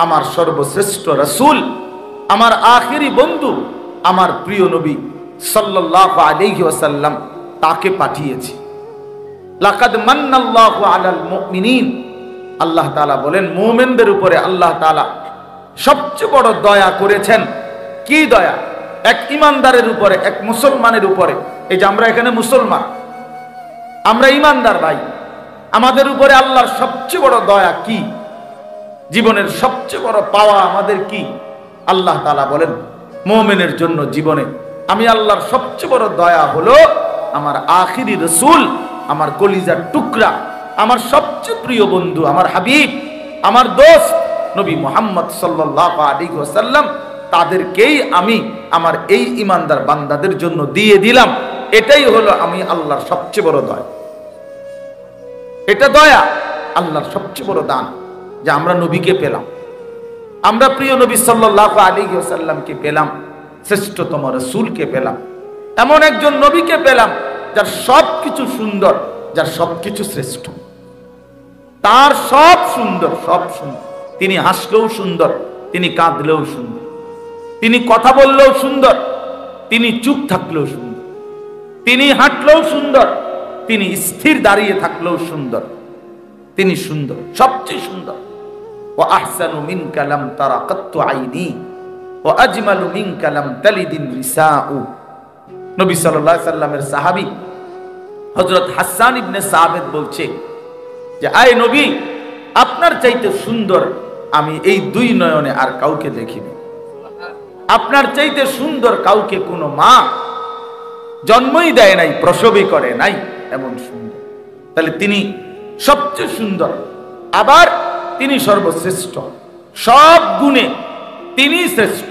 আমার সর্বশ্রেষ্ঠ রাসূল, আমার আখেরি বন্ধু, আমার প্রিয় নবী সাল্লাল্লাহু আলাইহি ওয়াসাল্লাম তাকে পাঠিয়েছি। লাকাদ মান্নাল্লাহু আলাল মুমিনিন, আল্লাহ তাআলা বলেন মুমিনদের উপরে আল্লাহ তাআলা সবচেয়ে বড় দয়া করেছেন। কি দয়া? এক ঈমানদারের উপরে, এক মুসলমানের উপরে। এই যে আমরা এখানে মুসলমান, আমরা ঈমানদার ভাই, আমাদের উপরে আল্লাহর সবচেয়ে বড় দয়া কি? জীবনের সবচেয়ে বড় পাওয়া আমাদের কি? আল্লাহ তাআলা বলেন মুমিনের জন্য জীবনে আমি আল্লাহর সবচেয়ে বড় দয়া হলো আমার আখিরি রাসূল, আমার কলিজার টুকরা, আমার সবচেয়ে প্রিয় বন্ধু, আমার হাবিব, আমার দোস্ত নবী মুহাম্মদ সাল্লাল্লাহু আলাইহি ওয়াসাল্লাম, তাদেরকেই আমি আমার এই ঈমানদার বান্দাদের জন্য দিয়ে দিলাম। এটাই হলো আমি আল্লাহর সবচেয়ে বড় দয়া। এটা দয়া, আল্লাহর সবচেয়ে বড় দান যে আমরা নবীকে পেলাম, আমরা প্রিয় নবী সাল্লাল্লাহু আলাইহি ওয়াসাল্লামকে পেলাম, শ্রেষ্ঠতম রাসূলকে পেলাম, এমন একজন নবীকে পেলাম যার সবকিছু সুন্দর, যার সবকিছু শ্রেষ্ঠ, তার সব সুন্দর, সব সুন্দর। তিনি হাসলেও সুন্দর, তিনি কাঁদলেও সুন্দর, তিনি কথা বললেও সুন্দর, তিনি চুপ থাকলেও সুন্দর, তিনি হাঁটলেও সুন্দর, তিনি স্থির দাঁড়িয়ে থাকলেও সুন্দর, তিনি সুন্দর, সবচেয়ে সুন্দর। ওয়া আহসানু মিনকা লাম তারা কাত্তু আইনি ওয়া আজমালু মিনকা লাম তালিদিন নিসাউ। নবী সাল্লাল্লাহু আলাইহি সাল্লামের সাহাবী হযরত হাসান ইবনে সাবিত বলছে যে আয় নবী, আপনার চাইতে সুন্দর আমি এই 2 নয়নে আর কাউকে দেখিনি। আপনার চাইতে সুন্দর কাউকে কোনো মা জন্মই দেয় নাই, প্রসবই করে নাই, এমন সুন্দর। তাহলে তিনি সবচেয়ে সুন্দর, আবার তিনি সর্বশ্রেষ্ঠ, সব গুণে তিনি শ্রেষ্ঠ।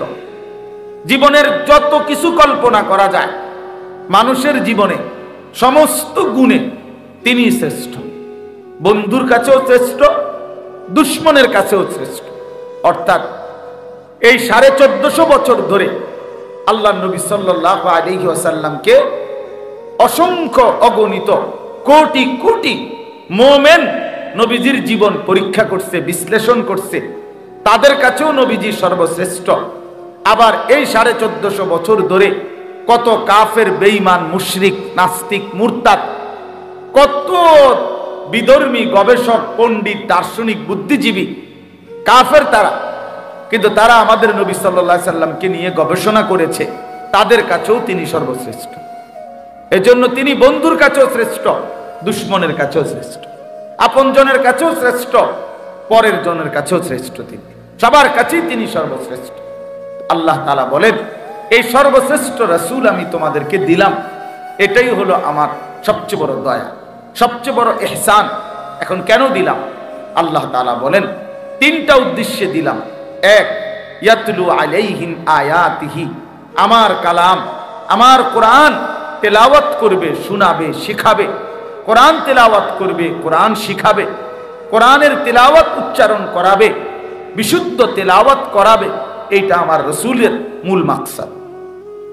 জীবনের যত কিছু কল্পনা করা যায় মানুষের জীবনে, সমস্ত গুণে তিনি শ্রেষ্ঠ। বন্ধুর কাছেও শ্রেষ্ঠ, দুশ্মনের কাছেও শ্রেষ্ঠ। অর্থাৎ এই 1450 বছর ধরে আল্লাহ নবী সাল্লাল্লাহু আলাইহি ওয়াসাল্লামকে অসংখ্য অগণিত কোটি কোটি মুমিন নবীজির জীবন পরীক্ষা করছে, বিশ্লেষণ করছে, তাদের কাছেও নবীজি সর্বশ্রেষ্ঠ। আবার এই 1450 বছর ধরে কত কাফের, বেঈমান, মুশরিক, নাস্তিক, মুরতাদ, কত বিধর্মী, গবেষক, পণ্ডিত, দার্শনিক, বুদ্ধিজীবী কাফের তারা, কিন্তু তারা আমাদের নবী সাল্লাল্লাহু আলাইহি সাল্লামকে নিয়ে গবেষণা করেছে, তাদের কাছেও তিনি সর্বশ্রেষ্ঠ। এজন্য তিনি বন্ধুর কাছেও শ্রেষ্ঠ, দুশ্মনের কাছেও শ্রেষ্ঠ, আপনজনের কাছেও শ্রেষ্ঠ, পরের জনের কাছেও শ্রেষ্ঠ। তিনি সবার কাছেই তিনি সর্বশ্রেষ্ঠ। আল্লাহ তাআলা বলেন, এই সর্বশ্রেষ্ঠ রাসূল আমি তোমাদেরকে দিলাম, এটাই হলো আমার সবচেয়ে বড় দয়া, সবচেয়ে বড় ইহসান। এখন কেন দিলাম? আল্লাহ তাআলা বলেন, তিনটা উদ্দেশ্যে দিলাম। এক, ইয়াতলু আলাইহিম আয়াতিহি, আমার কালাম, আমার কোরআন তেলাওয়াত করবে, শোনাবে, শিখাবে। কোরআন তেলাওয়াত করবে, কোরআন শিখাবে, কোরআনের তেলাওয়াত উচ্চারণ করাবে, বিশুদ্ধ তেলাওয়াত করাবে। এইটা আমার রাসূলের মূল মাকসাদ।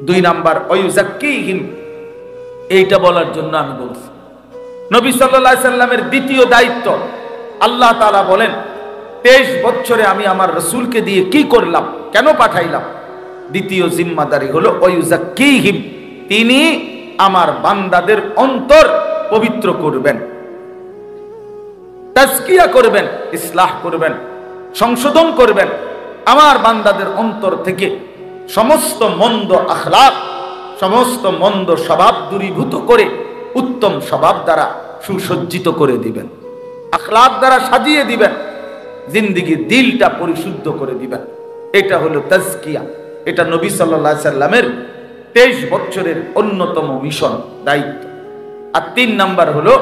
দুই নাম্বার, ওয়ায়ুযাক্কিহিম, এইটা বলার জন্য আমি বলছি। নবী সাল্লাল্লাহু আলাইহি সাল্লামের দ্বিতীয় দায়িত্ব, আল্লাহ তাআলা বলেন 23 বছরে আমি আমার রাসূলকে দিয়ে কি করলাম, কেন পাঠাইলাম? দ্বিতীয় জিম্মাদারি হলো ওয়ায়ুযাক্কিহিম, তিনি আমার বান্দাদের অন্তর পবিত্র করবেন, তাজকিয়া করবেন, ইসলাহ করবেন, সংশোধন করবেন। আমার বান্দাদের অন্তর থেকে সমস্ত মন্দ আখলাক, সমস্ত মন্দ স্বভাব দূরীভূত করে উত্তম স্বভাব দ্বারা সুসজ্জিত করে দিবেন, আখলাক দ্বারা সাজিয়ে দিবেন, জিন্দেগির দিলটা পরিশুদ্ধ করে দিবেন। এটা হলো তাজকিয়া। এটা নবী সাল্লাল্লাহু আলাইহি সাল্লামের 23 বছরের অন্যতম মিশন, দায়িত্ব। আর 3 নাম্বার হলো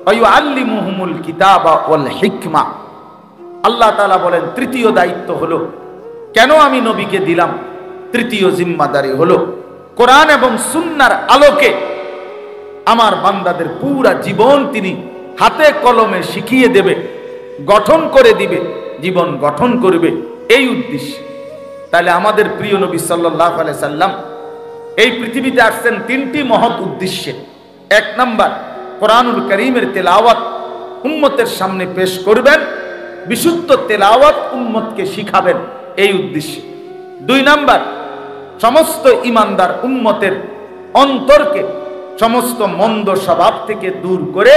ওয়ায়ুআল্লিমুহুমুল কিতাবা ওয়াল হিকমা। আল্লাহ তাআলা বলেন তৃতীয় দায়িত্ব হলো, কেন আমি নবীকে দিলাম? তৃতীয় জিম্মাদারি হলো কোরআন এবং সুন্নাহর আলোকে আমার বান্দাদের পুরা জীবন তিনি হাতে কলমে শিখিয়ে দেবে, গঠন করে দিবে, জীবন গঠন করবে, এই উদ্দেশ্যে। তাহলে আমাদের প্রিয় নবী সাল্লাল্লাহু আলাইহি সাল্লাম এই পৃথিবীতে আসছেন 3টি মহৎ উদ্দেশ্যে। 1 নাম্বার, কোরআনুল কারীমের তেলাওয়াত উম্মতের সামনে পেশ করবেন, বিশুদ্ধ তেলাওয়াত উম্মতকে শিখাবেন, এই উদ্দেশ্যে। 2 নাম্বার, সমস্ত ঈমানদার উম্মতের অন্তরকে সমস্ত মন্দ স্বভাব থেকে দূর করে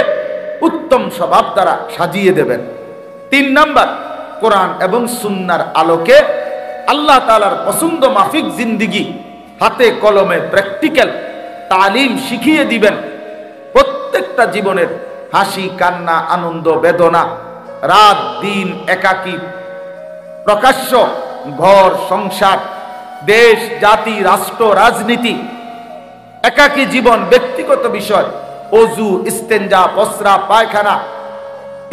উত্তম স্বভাব দ্বারা সাজিয়ে দেবেন। 3 নাম্বার, কোরআন এবং সুন্নাহর আলোকে আল্লাহ তাআলার পছন্দ মাফিক জিন্দেগি হাতে কলমে প্র্যাকটিক্যাল তালিম শিখিয়ে দিবেন। প্রত্যেকটা জীবনের হাসি, কান্না, আনন্দ, বেদনা, রাত দিন, একাকী, প্রকাশ্য, ঘর সংসার, দেশ জাতি, রাষ্ট্র, রাজনীতি, একাকী জীবন, ব্যক্তিগত বিষয়, ওযু, ইস্তেঞ্জা, প্রস্রাব, পায়খানা,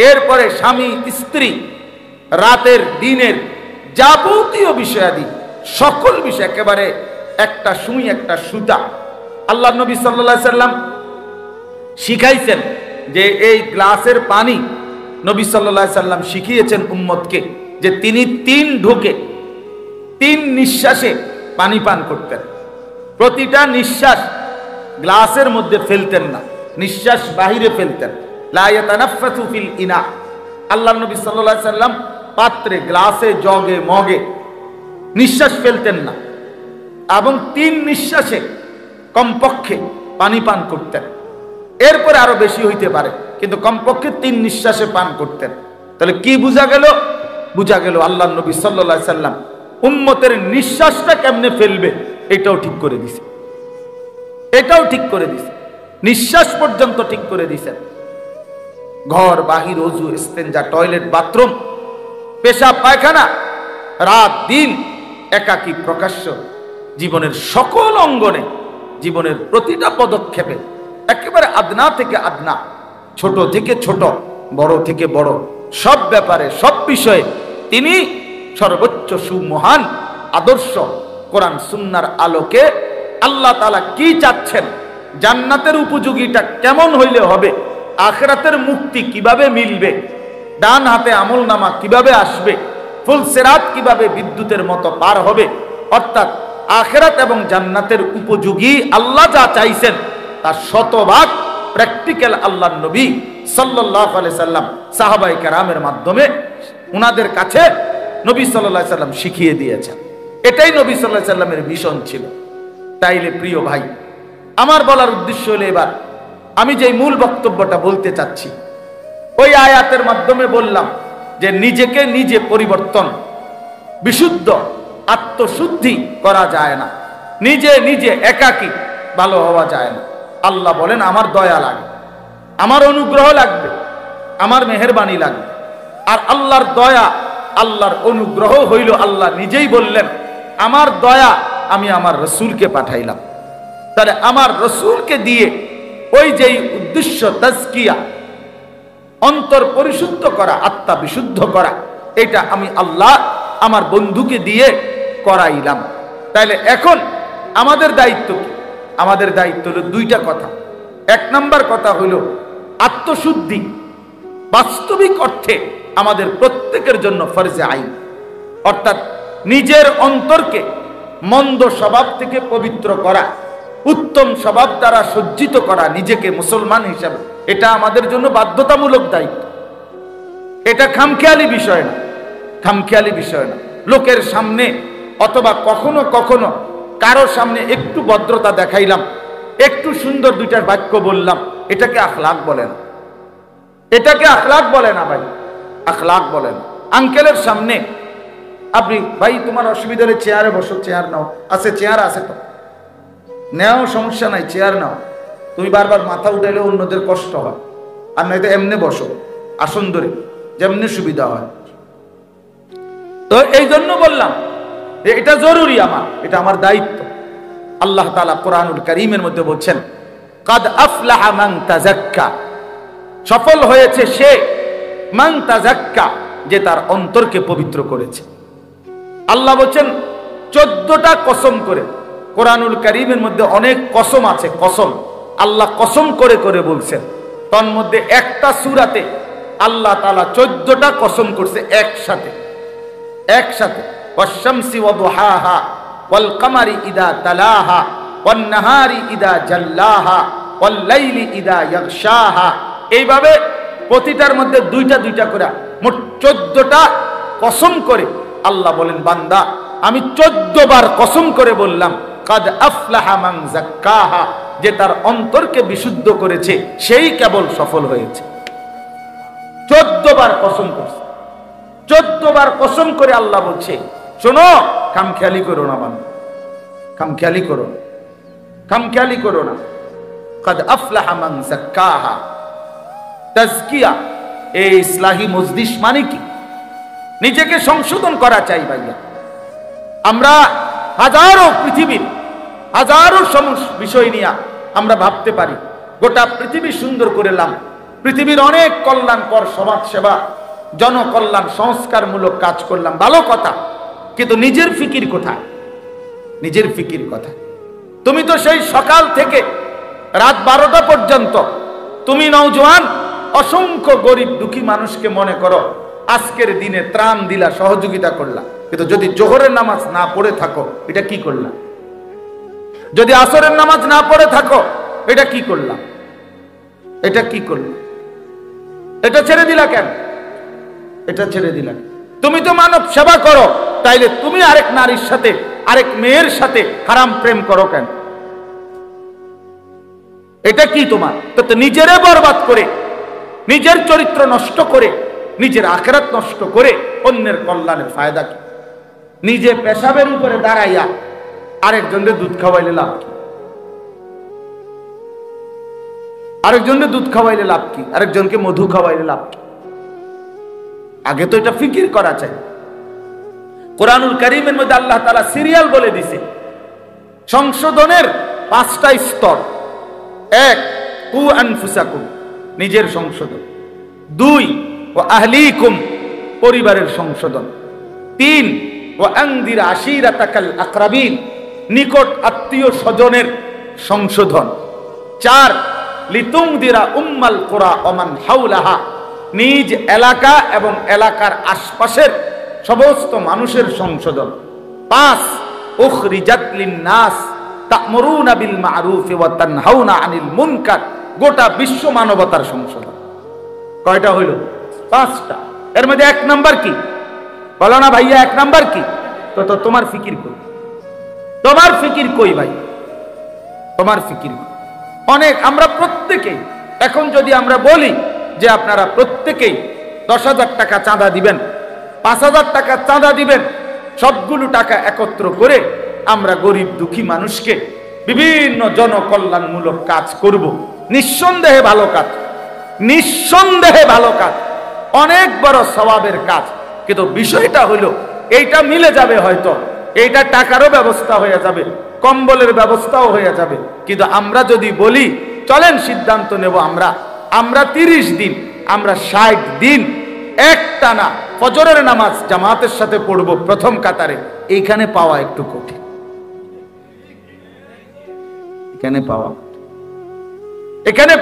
এরপরে স্বামী স্ত্রী, রাতের দিনের যাবতীয় বিষয়াদি, সকল বিষয় একেবারে একটা সুই একটা সুতা। আল্লাহ নবী সাল্লাল্লাহু আলাইহি সাল্লাম শিখাইছেন যে এই গ্লাসের পানি, নবী সাল্লাল্লাহু আলাইহি সাল্লাম শিখিয়েছেন উম্মতকে যে তিনি 3 ঢোকে 3 নিঃশ্বাসে পানি পান করতেন। প্রতিটা নিঃশ্বাস গ্লাসের মধ্যে ফেলতেন না, নিঃশ্বাস বাহিরে ফেলতেন। লা ইয়াতানাফাসু ফিল ইনা, আল্লাহ নবী সাল্লাল্লাহু আলাইহি সাল্লাম পাত্রে, গ্লাসে, জগে, মগে নিঃশ্বাস ফেলতেন না, এবং 3 নিঃশ্বাসে কমপক্ষে পানি পান করতেন। এরপরে আরো বেশি হইতে পারে, কিন্তু কমপক্ষে 3 নিঃশ্বাসে পান করতেন। তাহলে কি বোঝা গেল? বোঝা গেল আল্লাহ নবী সাল্লাল্লাহু আলাইহি সাল্লাম উম্মতের নিঃশ্বাসটা কেমনে ফেলবে এটাও ঠিক করে দিছে, এটাও ঠিক করে দিছে, নিঃশ্বাস পর্যন্ত ঠিক করে দিছেন। ঘর বাহির, ওযু, ইস্তেঞ্জা, টয়লেট, বাথরুম, পেশাব, পায়খানা, রাত দিন, একাকী, প্রকাশ্য, জীবনের সকল অঙ্গনে, জীবনের প্রতিটা পদক্ষেপে, একেবারে আদনা থেকে আদনা, ছোট থেকে ছোট, বড় থেকে বড়, সব ব্যাপারে, সব বিষয়ে তিনি সর্বোচ্চ সুমহান আদর্শ কোরআন সুন্নাহর আলোকে আল্লাহ তাআলা কি চাচ্ছেন, জান্নাতের উপযোগীটা কেমন হইলে হবে, আখিরাতের মুক্তি কিভাবে মিলবে, ডান হাতে আমলনামা কিভাবে আসবে, ফুলসিরাত কিভাবে বিদ্যুতের মতো পার হবে, অর্থাৎ আখিরাত এবং জান্নাতের উপযোগী আল্লাহ যা চাইছেন তার শতভাগ প্র্যাকটিক্যাল আল্লাহর নবী সাল্লাল্লাহু আলাইহি সাল্লাম সাহাবায়ে কেরামের মাধ্যমে উনাদের কাছে নবী সাল্লাল্লাহু আলাইহি সাল্লাম শিখিয়ে দিয়েছেন। এটাই নবী সাল্লাল্লাহু আলাইহি সাল্লামের মিশন ছিল। তাইলে প্রিয় ভাই, আমার বলার উদ্দেশ্য হলো, এবার আমি যে মূল বক্তব্যটা বলতে চাচ্ছি, ওই আয়াতের মাধ্যমে বললাম যে নিজেকে নিজে পরিবর্তন, বিশুদ্ধ আত্মশুদ্ধি করা যায় না, নিজে নিজে একাকী ভালো হওয়া যায় না। আল্লাহ বলেন আমার দয়া লাগবে, আমার অনুগ্রহ লাগবে, আমার মেহেরবানি লাগবে। আর আল্লাহর দয়া, আল্লাহর অনুগ্রহ হইল, আল্লাহ নিজেই বললেন আমার দয়া আমি আমার রসুলকে পাঠাইলাম। তাহলে আমার রসুলকে দিয়ে ওই যেই উদ্দেশ্য তাজকিয়া, অন্তর পরিশুদ্ধ করা, আত্মা বিশুদ্ধ করা, এটা আমি আল্লাহ আমার বন্ধুকে দিয়ে করাইলাম। তাইলে এখন আমাদের দায়িত্ব কি? আমাদের দায়িত্ব হলো দুইটা কথা। এক নাম্বার কথা হলো আত্মশুদ্ধি বাস্তবিক অর্থে আমাদের প্রত্যেকের জন্য ফরজে আইন, অর্থাৎ নিজের অন্তরকে মন্দ স্বভাব থেকে পবিত্র করা, উত্তম স্বভাব দ্বারা সজ্জিত করা নিজেকে মুসলমান হিসাবে, এটা আমাদের জন্য বাধ্যতামূলক দায়িত্ব। এটা খামখেয়ালি বিষয় না, খামখেয়ালি বিষয় না। লোকের সামনে অথবা কখনো কখনো কারো সামনে একটু ভদ্রতা দেখাইলাম, একটু সুন্দর দুইটার বাক্য বললাম, এটাকে আখলাক বলে না, এটাকে আখলাক বলে না ভাই, আখলাক বলে না। আঙ্কেলের সামনে আপনি, ভাই তোমার অসুবিধা হলে চেয়ারে বসো, চেয়ার নাও, আছে চেয়ার আছে তো নেও, সমস্যা নাই, চেয়ার নাও। তুমি বারবার মাথা উঠাইলে অন্যদের কষ্ট হয়, আর নয়তো এমনি বসো আসন ধরে, যেমনি সুবিধা হয়। তো এই জন্য বললাম এটা জরুরি, এটা আমার দায়িত্ব। আল্লাহ তাআলা কোরআনুল কারীমের মধ্যে বলছেন কাদ আফলাহা মান তাযাক্কা, সফল হয়েছে সে, মান তাযাক্কা, যে তার অন্তরকে পবিত্র করেছে। আল্লাহ বলছেন 14টা কসম করে, কোরআনুল কারীমের মধ্যে অনেক কসম আছে, কসম আল্লাহ কসম করে করে বলছেন। তার মধ্যে একটা সূরাতে আল্লাহ তাআলা 14টা কসম করছে একসাথে, একসাথে। ওয়াশ-শামসি ওয়া দুহাহা ওয়াল কামারি ইদা তালাহা ওয়ান নাহারি ইদা জাল্লাহা ওয়াল লাইলি ইদা ইয়াগশাহা, এইভাবে প্রতিটার মধ্যে দুইটা দুইটা করে মোট 14টা কসম করে আল্লাহ বলেন বান্দা আমি 14 বার কসম করে বললাম কাদ আফলাহা মান যাক্কাহা, যে তার অন্তরকে বিশুদ্ধ করেছে সেই কেবল সফল হয়েছে। 14 বার কসম করছে, 14 বার কসম করে আল্লাহ বলছে শোনো, খামখেয়ালি করো না বান্দা, খামখেয়ালি করো, খামখেয়ালি করো না। কাদ আফলাহা মান যাক্কাহা, তাজকিয়া এই ইসলাহি মজলিস মানে কি? নিজেকে সংশোধন করা চাই ভাইয়া। আমরা হাজারো পৃথিবীর হাজারো বিষয় নিয়ে আমরা ভাবতে পারি, গোটা পৃথিবী সুন্দর করলাম, পৃথিবীর অনেক কল্যাণকর সমাজ সেবা, জনকল্যাণ সংস্কারমূলক কাজ করলাম, ভালো কথা, কিন্তু নিজের ফিকির কোথায়? নিজের ফিকির কোথায়? তুমি তো সেই সকাল থেকে রাত 12টা পর্যন্ত তুমি নওজোয়ান অসংখ্য গরিব দুঃখী মানুষকে মনে করো আজকের দিনে ত্রাণ দিলা, সহযোগিতা করলা, কিন্তু যদি জোহরের নামাজ না পড়ে থাকো এটা কি করলা? যদি আসরের নামাজ না পড়ে থাকো এটা কি করলা? এটা কি করলা? এটা ছেড়ে দিলা কেন? এটা ছেড়ে দিলা? তুমি তো মানব সেবা করো, তাইলে তুমি আরেক নারীর সাথে, আরেক মেয়ের সাথে হারাম প্রেম করো কেন? এটা কি তোমার? তো নিজেরে বরবাদ করে, নিজের চরিত্র নষ্ট করে, নিজের আখিরাত নষ্ট করে অন্যের কল্যাণের ফায়দা কি? নিজে পেশাবের উপরে দাঁড়াইয়া আরেকজনের দুধ খাওয়াইলে লাভ কি? আরেকজনের দুধ খাওয়াইলে লাভ কি? আরেকজনকে মধু খাওয়াইলে লাভ কি? আগে তো এটা ফিকির করা চাই। কোরআনুল কারীমের মধ্যে আল্লাহ তাআলা সিরিয়াল বলে দিছে সংশোধনের 5টা স্তর। 1 কু আনফুসাকুম, নিজের সংশোধন। 2 ওয়া আহলিকুম, পরিবারের সংশোধন। 3 ওয়া আনদির আশিরাতাকাল আকরাবিন, নিকট আত্মীয় স্বজনের সংশোধন। 4 লিতুমদিরা উম্মাল কুরা ওয়া মান হাওলাহা, নিজ এলাকা এবং এলাকার আশপাশের সমস্ত মানুষের সংশোধন। 5 উখরিজাত লিন-নাস তা'মুরুনা বিল মা'রুফ ওয়া তানহাউনা আনিল মুনকার, গোটা বিশ্ব মানবতার সংশোধন। কয়টা হইল? 5টা। এর মধ্যে 1 নাম্বার কি বলো না ভাইয়া? 1 নাম্বার কি? তো তোমার ফিকির কই? তোমার ফিকির কই ভাই? তোমার ফিকির অনেক। আমরা প্রত্যেকেই এখন যদি আমরা বলি যে আপনারা প্রত্যেকেই 10,000 টাকা চাঁদা দিবেন, 5,000 টাকা চাঁদা দিবেন, সবগুলো টাকা একত্র করে আমরা গরিব দুঃখী মানুষকে বিভিন্ন জনকল্যাণমূলক কাজ করব, নিঃসন্দেহে ভালো কাজ, নিঃসন্দেহে ভালো কাজ, অনেক বড় সওয়াবের কাজ। কিন্তু বিষয়টা হলো এইটা মিলে যাবে, হয়তো এইটা টাকারও ব্যবস্থা হয়ে যাবে, কম্বলের ব্যবস্থাও হয়ে যাবে। কিন্তু আমরা যদি বলি চলেন সিদ্ধান্ত নেব আমরা 30 দিন, আমরা 60 দিন একটানা ফজরের নামাজ জামাতের সাথে পড়ব প্রথম কাতারে, এইখানে পাওয়া একটু কঠিন। এখানে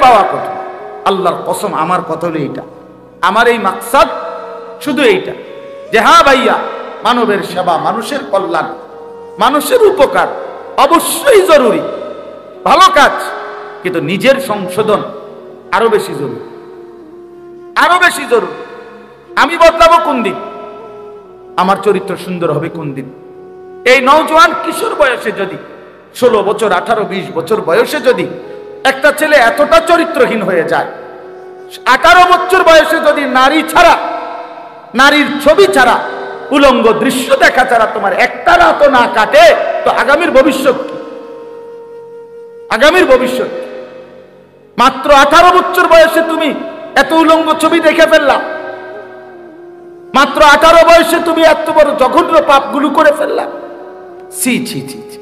পাওয়া কঠিন। আল্লাহর কসম, আমার কথা হলো এইটা, আমার এই মাকসাদ শুধু এইটা যে হ্যাঁ ভাইয়া, মানবের সেবা, মানুষের কল্যাণ, মানুষের উপকার অবশ্যই জরুরি, ভালো কাজ, কিন্তু নিজের সংশোধন আরো বেশি জরুরি, আরো বেশি জরুরি। আমি বদলাবো কোন দিন? আমার চরিত্র সুন্দর হবে কোন দিন? এই নওজোয়ান কিশোর বয়সে যদি 16 বছর, 18, 20 বছর বয়সে যদি একটা ছেলে এতটা চরিত্রহীন হয়ে যায়, 18 বছর বয়সে যদি নারী ছাড়া, নারীর ছবি ছাড়া, উলঙ্গ দৃশ্য দেখা ছাড়া তোমার একটা রাতও না কাটে, তো আগামীর ভবিষ্যৎ কি? আগামীর ভবিষ্যৎ মাত্র 18 বছর বয়সে তুমি এত উলঙ্গ ছবি দেখে ফেললা, মাত্র 18 বয়সে তুমি এত বড় জঘন্য পাপগুলো করে ফেললা। ছি ছি ছি ছি।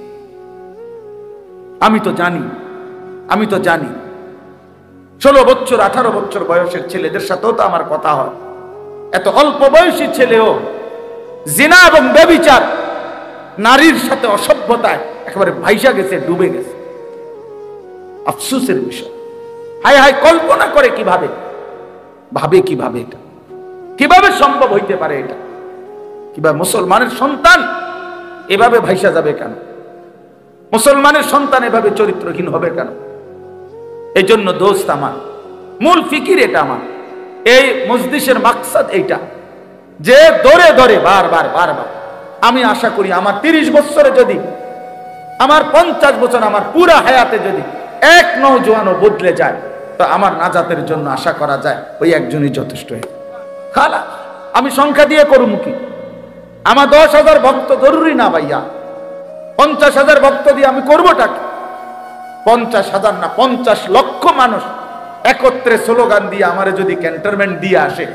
আমি তো জানি 16 বছর 18 বছর বয়সের ছেলেদের সাথেও তো আমার কথা হয়, এত অল্প বয়সী ছেলেও জিনা এবং ব্যভিচার, নারীর সাথে অসভ্যতায় একেবারে ভাইসা গেছে, ডুবে গেছে। আফসোসের বিষয়। হায় হায়, কল্পনা করে কিভাবে, ভাবে কিভাবে, এটা কিভাবে সম্ভব হইতে পারে? এটা কিভাবে? মুসলমানের সন্তান এভাবে ভাইসা যাবে কেন? মুসলমানের সন্তান এভাবে চরিত্রহীন হবে কেন? এই জন্য দোস্ত, আমার মূল ফিকির এটা, আমার এই মজলিসের মাকসাদ এইটা, যে দরে দরে বারবার আমি আশা করি আমার 30 বছরে যদি, আমার 50 বছর, আমার পুরা হায়াতে যদি এক নওজোয়ানও বদলে যায়, তো আমার নাজাতের জন্য আশা করা যায় ওই একজনই যথেষ্ট। খালা আমি সংখ্যা দিয়ে করুম কি? আমার 10,000 ভক্ত জরুরি না ভাইয়া, 50,000 ভক্ত দিয়ে আমি করবোটা কি? 50,000 না, 50 লক্ষ মানুষ একত্রে স্লোগান দিয়ে আমারে যদি ক্যান্টনমেন্ট দিয়ে আসে,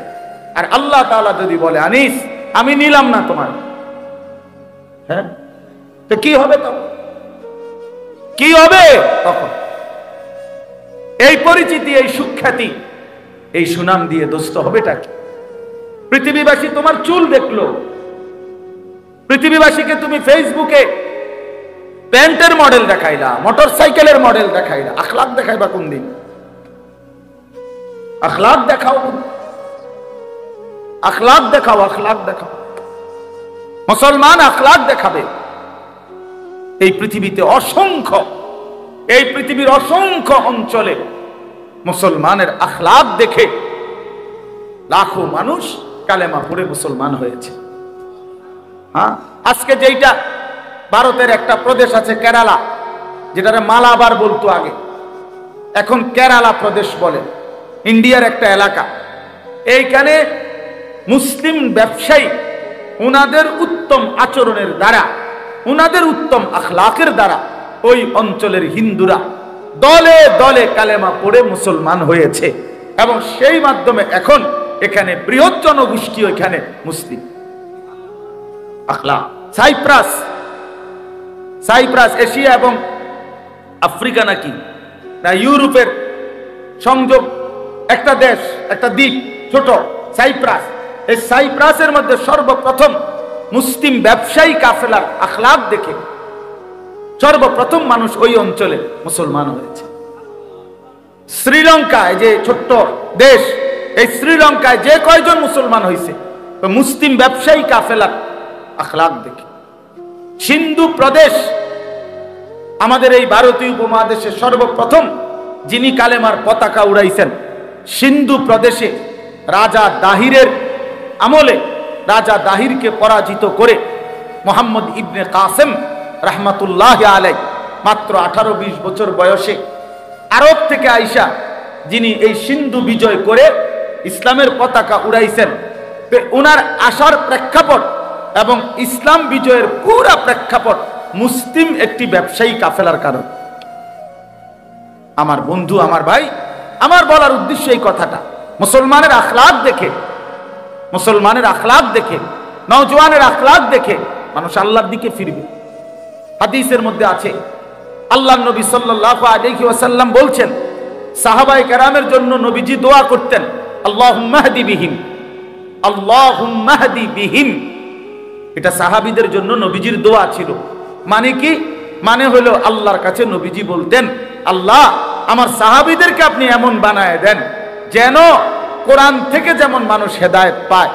আর আল্লাহ তাআলা যদি বলে আনিস আমি নিলাম না তোমার, হ্যাঁ, তো কি হবে তখন? কি হবে তখন? এই পরিচিতি, এই সুখ্যাতি, এই সুনাম দিয়ে দোস্ত হবেটা কি? পৃথিবীবাসী তোমার চুল দেখলো, পৃথিবীবাসীকে তুমি ফেসবুকে প্যান্টের মডেল দেখাইলা, মোটর সাইকেলের মডেল দেখাইলা, আখলাক দেখাইবা কোন দিন? আখলাক দেখাও, আখলাক দেখাও, আখলাক দেখাও। মুসলমান আখলাক দেখাবে। এই পৃথিবীতে অসংখ্য, এই পৃথিবীর অসংখ্য অঞ্চলে মুসলমানের আখলাক দেখে লাখো মানুষ কালেমা পড়ে মুসলমান হয়েছে। হ্যাঁ, আজকে যেইটা ভারতের একটা প্রদেশ আছে কেরালা, যেটারে মালাবার বলতো আগে, এখন কেরালা প্রদেশ বলে, ইন্ডিয়ার একটা এলাকা। এইখানে মুসলিম ব্যবসায়ী উনাদের উত্তম আচরণের দ্বারা, উনাদের উত্তম আখলাকের দ্বারা ওই অঞ্চলের হিন্দুরা দলে দলে কালেমা পড়ে মুসলমান হয়েছে, এবং সেই মাধ্যমে এখন এখানে বৃহৎ জনগোষ্ঠী এখানে মুসলিম। আখলাক। সাইপ্রাস, সাইপ্রাস এশিয়া এবং আফ্রিকা নাকি না ইউরোপের সংযোগ একটা দেশ, একটা দ্বীপ, ছোট সাইপ্রাস। এই সাইপ্রাসের মধ্যে সর্বপ্রথম মুসলিম ব্যবসায়ী কাফেলার আখলাক দেখে সর্বপ্রথম মানুষ ওই অঞ্চলে মুসলমান হয়েছে। শ্রীলঙ্কায়, যে ছোট্ট দেশ, এই শ্রীলঙ্কায় যে কয়জন মুসলমান হয়েছে, তো মুসলিম ব্যবসায়ী কাফেলার আখলাক দেখে। সিন্ধু প্রদেশ, আমাদের এই ভারতীয় উপমহাদেশে সর্বপ্রথম যিনি কালেমার পতাকা উড়াইছেন, সিন্ধু প্রদেশে রাজা দাহিরের আমলে রাজা দাহিরকে পরাজিত করে মোহাম্মদ ইবনে কাসেম রাহমাতুল্লাহ আলাইহি মাত্র 18-20 বছর বয়সে আরব থেকে আইসা যিনি এই সিন্ধু বিজয় করে ইসলামের পতাকা উড়াইছেন, ওনার আসার প্রেক্ষাপট এবং ইসলাম বিজয়ের পুরা প্রেক্ষাপট মুসলিম একটি ব্যবসায়ী কাফেলার কারণ। আমার বন্ধু, আমার ভাই, আমার বলার উদ্দেশ্য এই কথাটা, মুসলমানের আখলাক দেখে, মুসলমানের আখলাক দেখে, নওজওয়ানের আখলাক দেখে মানুষ আল্লাহর দিকে ফিরবে। হাদিসের মধ্যে আছে, আল্লাহর নবী সাল্লাল্লাহু আলাইহি ওয়াসাল্লাম বলছেন, সাহাবায়ে কেরামের জন্য নবীজি দোয়া করতেন, আল্লাহুম্মা হদি বিহিম, আল্লাহুম্মা হদি বিহিম। এটা সাহাবীদের জন্য নবীজির দোয়া ছিল। মানে কি? মানে হলো আল্লাহর কাছে নবীজি বলতেন, আল্লাহ আমার সাহাবীদেরকে আপনি এমন বানায় দেন যেন কোরআন থেকে যেমন মানুষ হেদায়েত পায়,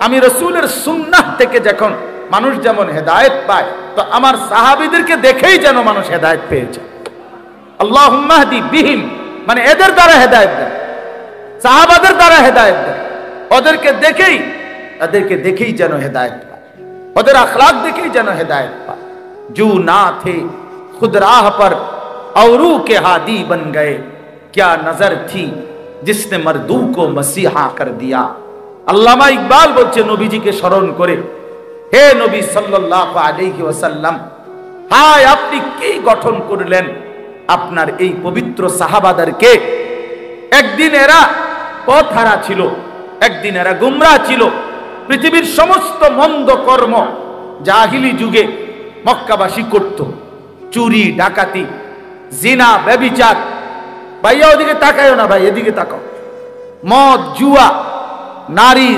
আমি রাসূলের সুন্নাহ থেকে যখন মানুষ যেমন হেদায়েত পায়, তো আমার সাহাবীদেরকে দেখেই যেন মানুষ হেদায়েত পেয়েছে। আল্লাহুম্মা হদি বিহিম মানে এদের দ্বারা হেদায়েত দেন, সাহাবাদের দ্বারা হেদায়েত দেন, এদেরকে দেখেই যেন হেদায়েত পায়, ওদের আখলাক দেখেই যেন হেদায়েত পায়। জু না থে খুদ রাহ पर औरों के हादी बन गए, क्या नजर थी जिसने मर्दू को मसीहा कर दिया। আল্লামা ইকবাল বলছে নবীজিকে স্মরণ করে, হে নবী সাল্লাল্লাহু আলাইহি ওয়াসাল্লাম, হায় আপনি কি গঠন করলেন আপনার এই পবিত্র সাহাবাদেরকে। একদিন এরা পথহারা ছিল, একদিন এরা গুমরাহ ছিল। পৃথিবীর সমস্ত মন্দ কর্ম জাহিলি যুগে মক্কাবাসী করত, চুরি ডাকাতি, জিনা ব্যভিচার। ভাইয়া ওদিকে তাকায়ও না, ভাই এদিকে তাকাও। মদ জুয়া নারী,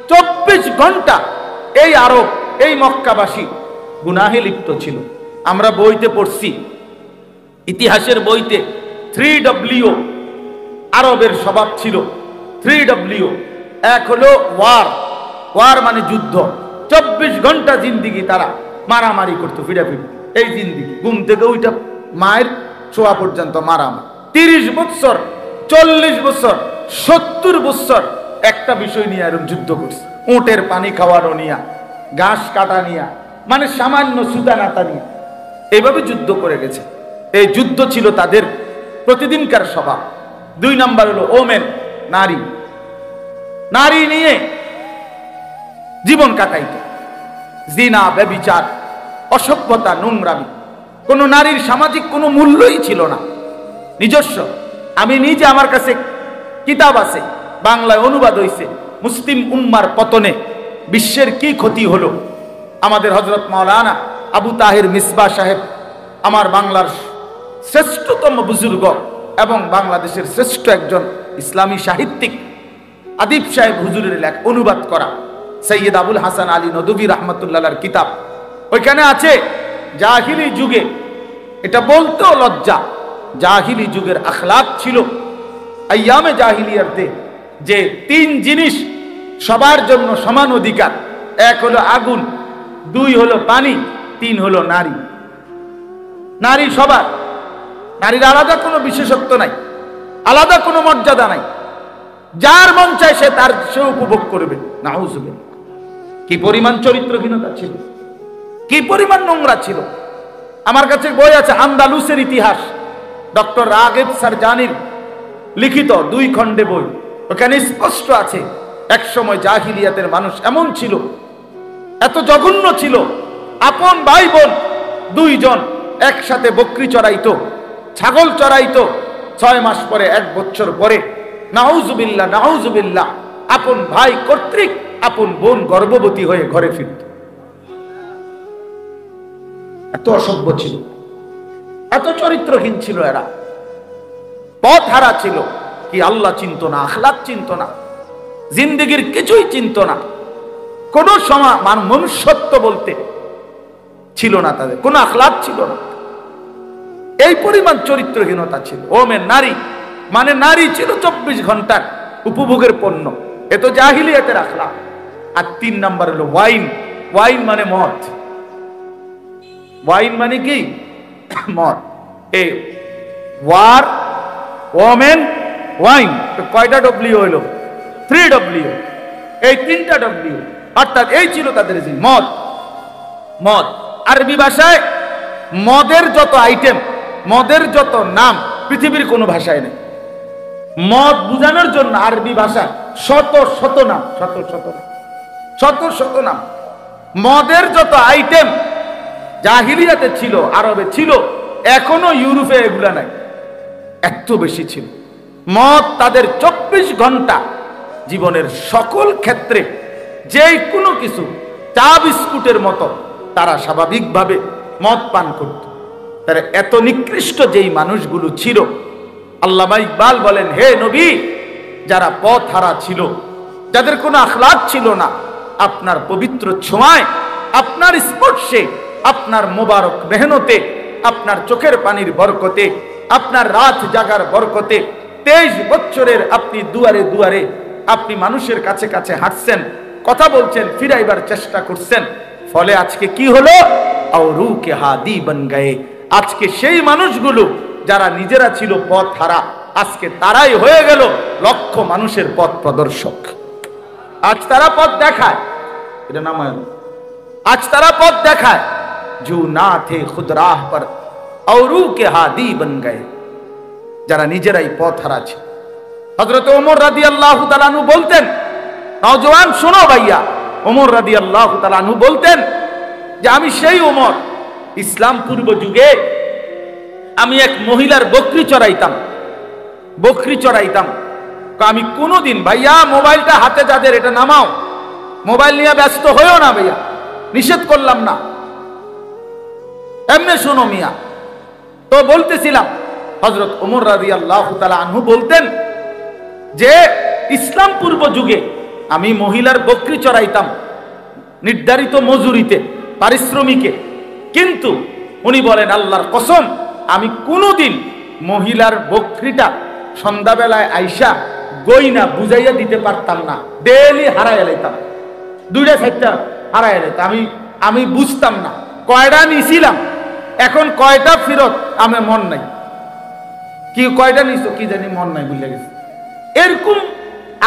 24 ঘন্টা এই আরব, এই মক্কাবাসী গুনাহে লিপ্ত ছিল। আমরা বইতে পড়ছি, ইতিহাসের বইতে 3W আরবের স্বভাব ছিল। 3W, এক হলো ওয়ার মানে যুদ্ধ। 24 ঘন্টা জিন্দিগি তারা মারামারি করতো, ফিডাফিডি। এই জিন্দিগি ঘুম থেকে ওইটা মায়ের ছোঁয়া পর্যন্ত মারামারি। 30 বছর, 40 বছর, 70 বছর একটা বিষয় নিয়ে এরকম যুদ্ধ করছে। উটের পানি খাওয়ানো নিয়া, ঘাস কাটা নিয়া, মানে সামান্য সুতা নাতা নিয়ে এইভাবে যুদ্ধ করে গেছে। এই যুদ্ধ ছিল তাদের প্রতিদিনকার স্বভাব। 2 নাম্বার হলো ওমেন, নারী। নারী নিয়ে জীবন কাটাইত, জিনা ব্যভিচার, অসভ্যতা, নোংরামি। কোন নারীর সামাজিক কোনো মূল্যই ছিল না। নিজস্ব, আমি নিজে, আমার কাছে কিতাব আছে, বাংলায় অনুবাদ হয়েছে, মুসলিম উম্মার পতনে বিশ্বের কি ক্ষতি হলো। আমাদের হযরত মাওলানা আবু তাহির মিসবাহ সাহেব, আমার বাংলার শ্রেষ্ঠতম বুজুর্গ এবং বাংলাদেশের শ্রেষ্ঠ একজন ইসলামী সাহিত্যিক আদিব সাহেব হুজুরের লেখা, অনুবাদ করা সৈয়দ আবুল হাসান আলী নদভী রাহমাতুল্লাহর কিতাব। ওইখানে আছে জাহিলি যুগে, এটা বলতেও লজ্জা, জাহিলি যুগের আখলাক ছিল আইয়ামে জাহিলিয়াতে যে 3 জিনিস সবার জন্য সমান অধিকার। 1 হলো আগুন, 2 হলো পানি, 3 হলো নারী। নারী সবার, নারীর আলাদা কোনো বিশেষত্ব নাই, আলাদা কোনো মর্যাদা নাই। যার মন চায় সে উপভোগ করবে। নাউজুবিল্লাহ, কি পরিমাণ চরিত্রহীনতা ছিল, কি পরিমাণ নোংরা ছিল। আমার কাছে বই আছে আন্দালুসের ইতিহাস, ডক্টর রাগেব সারজানির লিখিত 2 খণ্ডে বই। ওখানে স্পষ্ট আছে এক সময় জাহিলিয়াতের মানুষ এমন ছিল, এত জঘন্য ছিল, আপন ভাই বোন 2 জন একসাথে বকরি চড়াইতো, ছাগল চড়াইতো। 6 মাস পরে, 1 বছর পরে, নাউজুবিল্লাহ নাউজুবিল্লাহ, আপন ভাই কর্তৃক আপন বোন গর্ভবতী হয়ে ঘরে ফিরত। এত অসভ্য ছিল, এত চরিত্রহীন ছিল এরা, পথ হারা ছিল। কি আল্লাহ চিনত না, আখলাক চিনত না, জিন্দেগির কিছুই চিনত না। কোন সময় মনুষ্যত্ব বলতে ছিল না তাদের, কোন আখলাক ছিল না। এই পরিমাণ চরিত্রহীনতা ছিল। ওমেন, নারী মানে নারী ছিল 24 ঘন্টার উপভোগের পণ্য। এ তো জাহিলিয়াতের আখলাক। আর 3 নাম্বার হলো ওয়াইন। ওয়াইন মানে মদ। ওয়াইন মানে কি? মদ। এই ওয়ার, ওমেন, ওয়াইন, কয়টা ডব্লিউ হইল? 3W। এই 3টা ডব্লিউ, অর্থাৎ এই ছিল তাদের মদ। মদ আরবি ভাষায় মদের যত আইটেম, মদের যত নাম পৃথিবীর কোনো ভাষায় নেই। মদ বুঝানোর জন্য আরবি ভাষা শত শত নাম, শত শত নাম, শত শত নাম। মদের যত আইটেম জাহিলিয়াতে ছিল, আরবে ছিল, এখনো ইউরোপে এগুলা নাই, এত বেশি ছিল। মদ তাদের 24 ঘন্টা জীবনের সকল ক্ষেত্রে যে কোনো কিছু, চা বিস্কুটের মতো তারা স্বাভাবিকভাবে মদ পান করত। তারা এত নিকৃষ্ট যেই মানুষগুলো ছিল, আল্লামা ইকবাল বলেন, হে নবী, যারা পথ হারা ছিল, যাদের কোনো আখলাক ছিল না, আপনার পবিত্র ছোঁয়ায়, আপনার স্পর্শে, আপনার মোবারক মেহনতে, আপনার চোখের পানির বরকতে, আপনার রাত জাগার বরকতে 23 বছরের আপনি দুয়ারে দুয়ারে আপনি মানুষের কাছে কাছে হাঁটছেন, কথা বলছেন, ফিরাইবার চেষ্টা করছেন, ফলে আজকে কি হলো? আওরু কে হাদি বন গয়ে। আজকে সেই মানুষগুলো যারা নিজেরা ছিল পথ হারা, আজকে তারাই হয়ে গেল লক্ষ মানুষের পথ প্রদর্শক। আজ তারা পথ দেখায়, এটা নামায়, আজ তারা পথ দেখায়। জু না থে খুদ রাহ পর আওরু কে হাদি বন গয়ে, যারা নিজেরাই পথ হারা ছিল। হযরত ওমর রাদিয়াল্লাহু তাআলা আনহু বলতেন, নওজওয়ান শোনো ভাইয়া, ওমর রাদিয়াল্লাহু তাআলা আনহু বলতেন যে আমি সেই ওমর, ইসলাম পূর্ব যুগে আমি এক মহিলার বকরি চড়াইতাম, বকরি চড়াইতাম। আমি কোনোদিন, ভাইয়া মোবাইলটা হাতে যাদের, এটা নামাও, মোবাইল নিয়ে ব্যস্ত হয়েও না ভাইয়া, নিষেধ করলাম না, এমনি শোনো মিয়া। তো বলতেছিলাম, হযরত ওমর রাদিয়াল্লাহু তাআলা আনহু বলতেন যে ইসলাম পূর্ব যুগে আমি মহিলার বকরি চড়াইতাম নির্ধারিত মজুরিতে, পারিশ্রমিকে, কিন্তু উনি বলেন আল্লাহর কসম, আমি কোনোদিন মহিলার বকরিটা সন্ধ্যাবেলায় আইসা গইনা বুঝাইয়া দিতে পারতাম না, ডেইলি হারাইয়া লাইতাম, 2টা-4টা হারাইয়া লাইতাম। আমি বুঝতাম না কয়টা নিছিলাম, এখন কয়টা ফিরত আমার মন নাই, কি কয়টা নিছো কি জানি মন নাই, বুঝলে গেছে। এরকম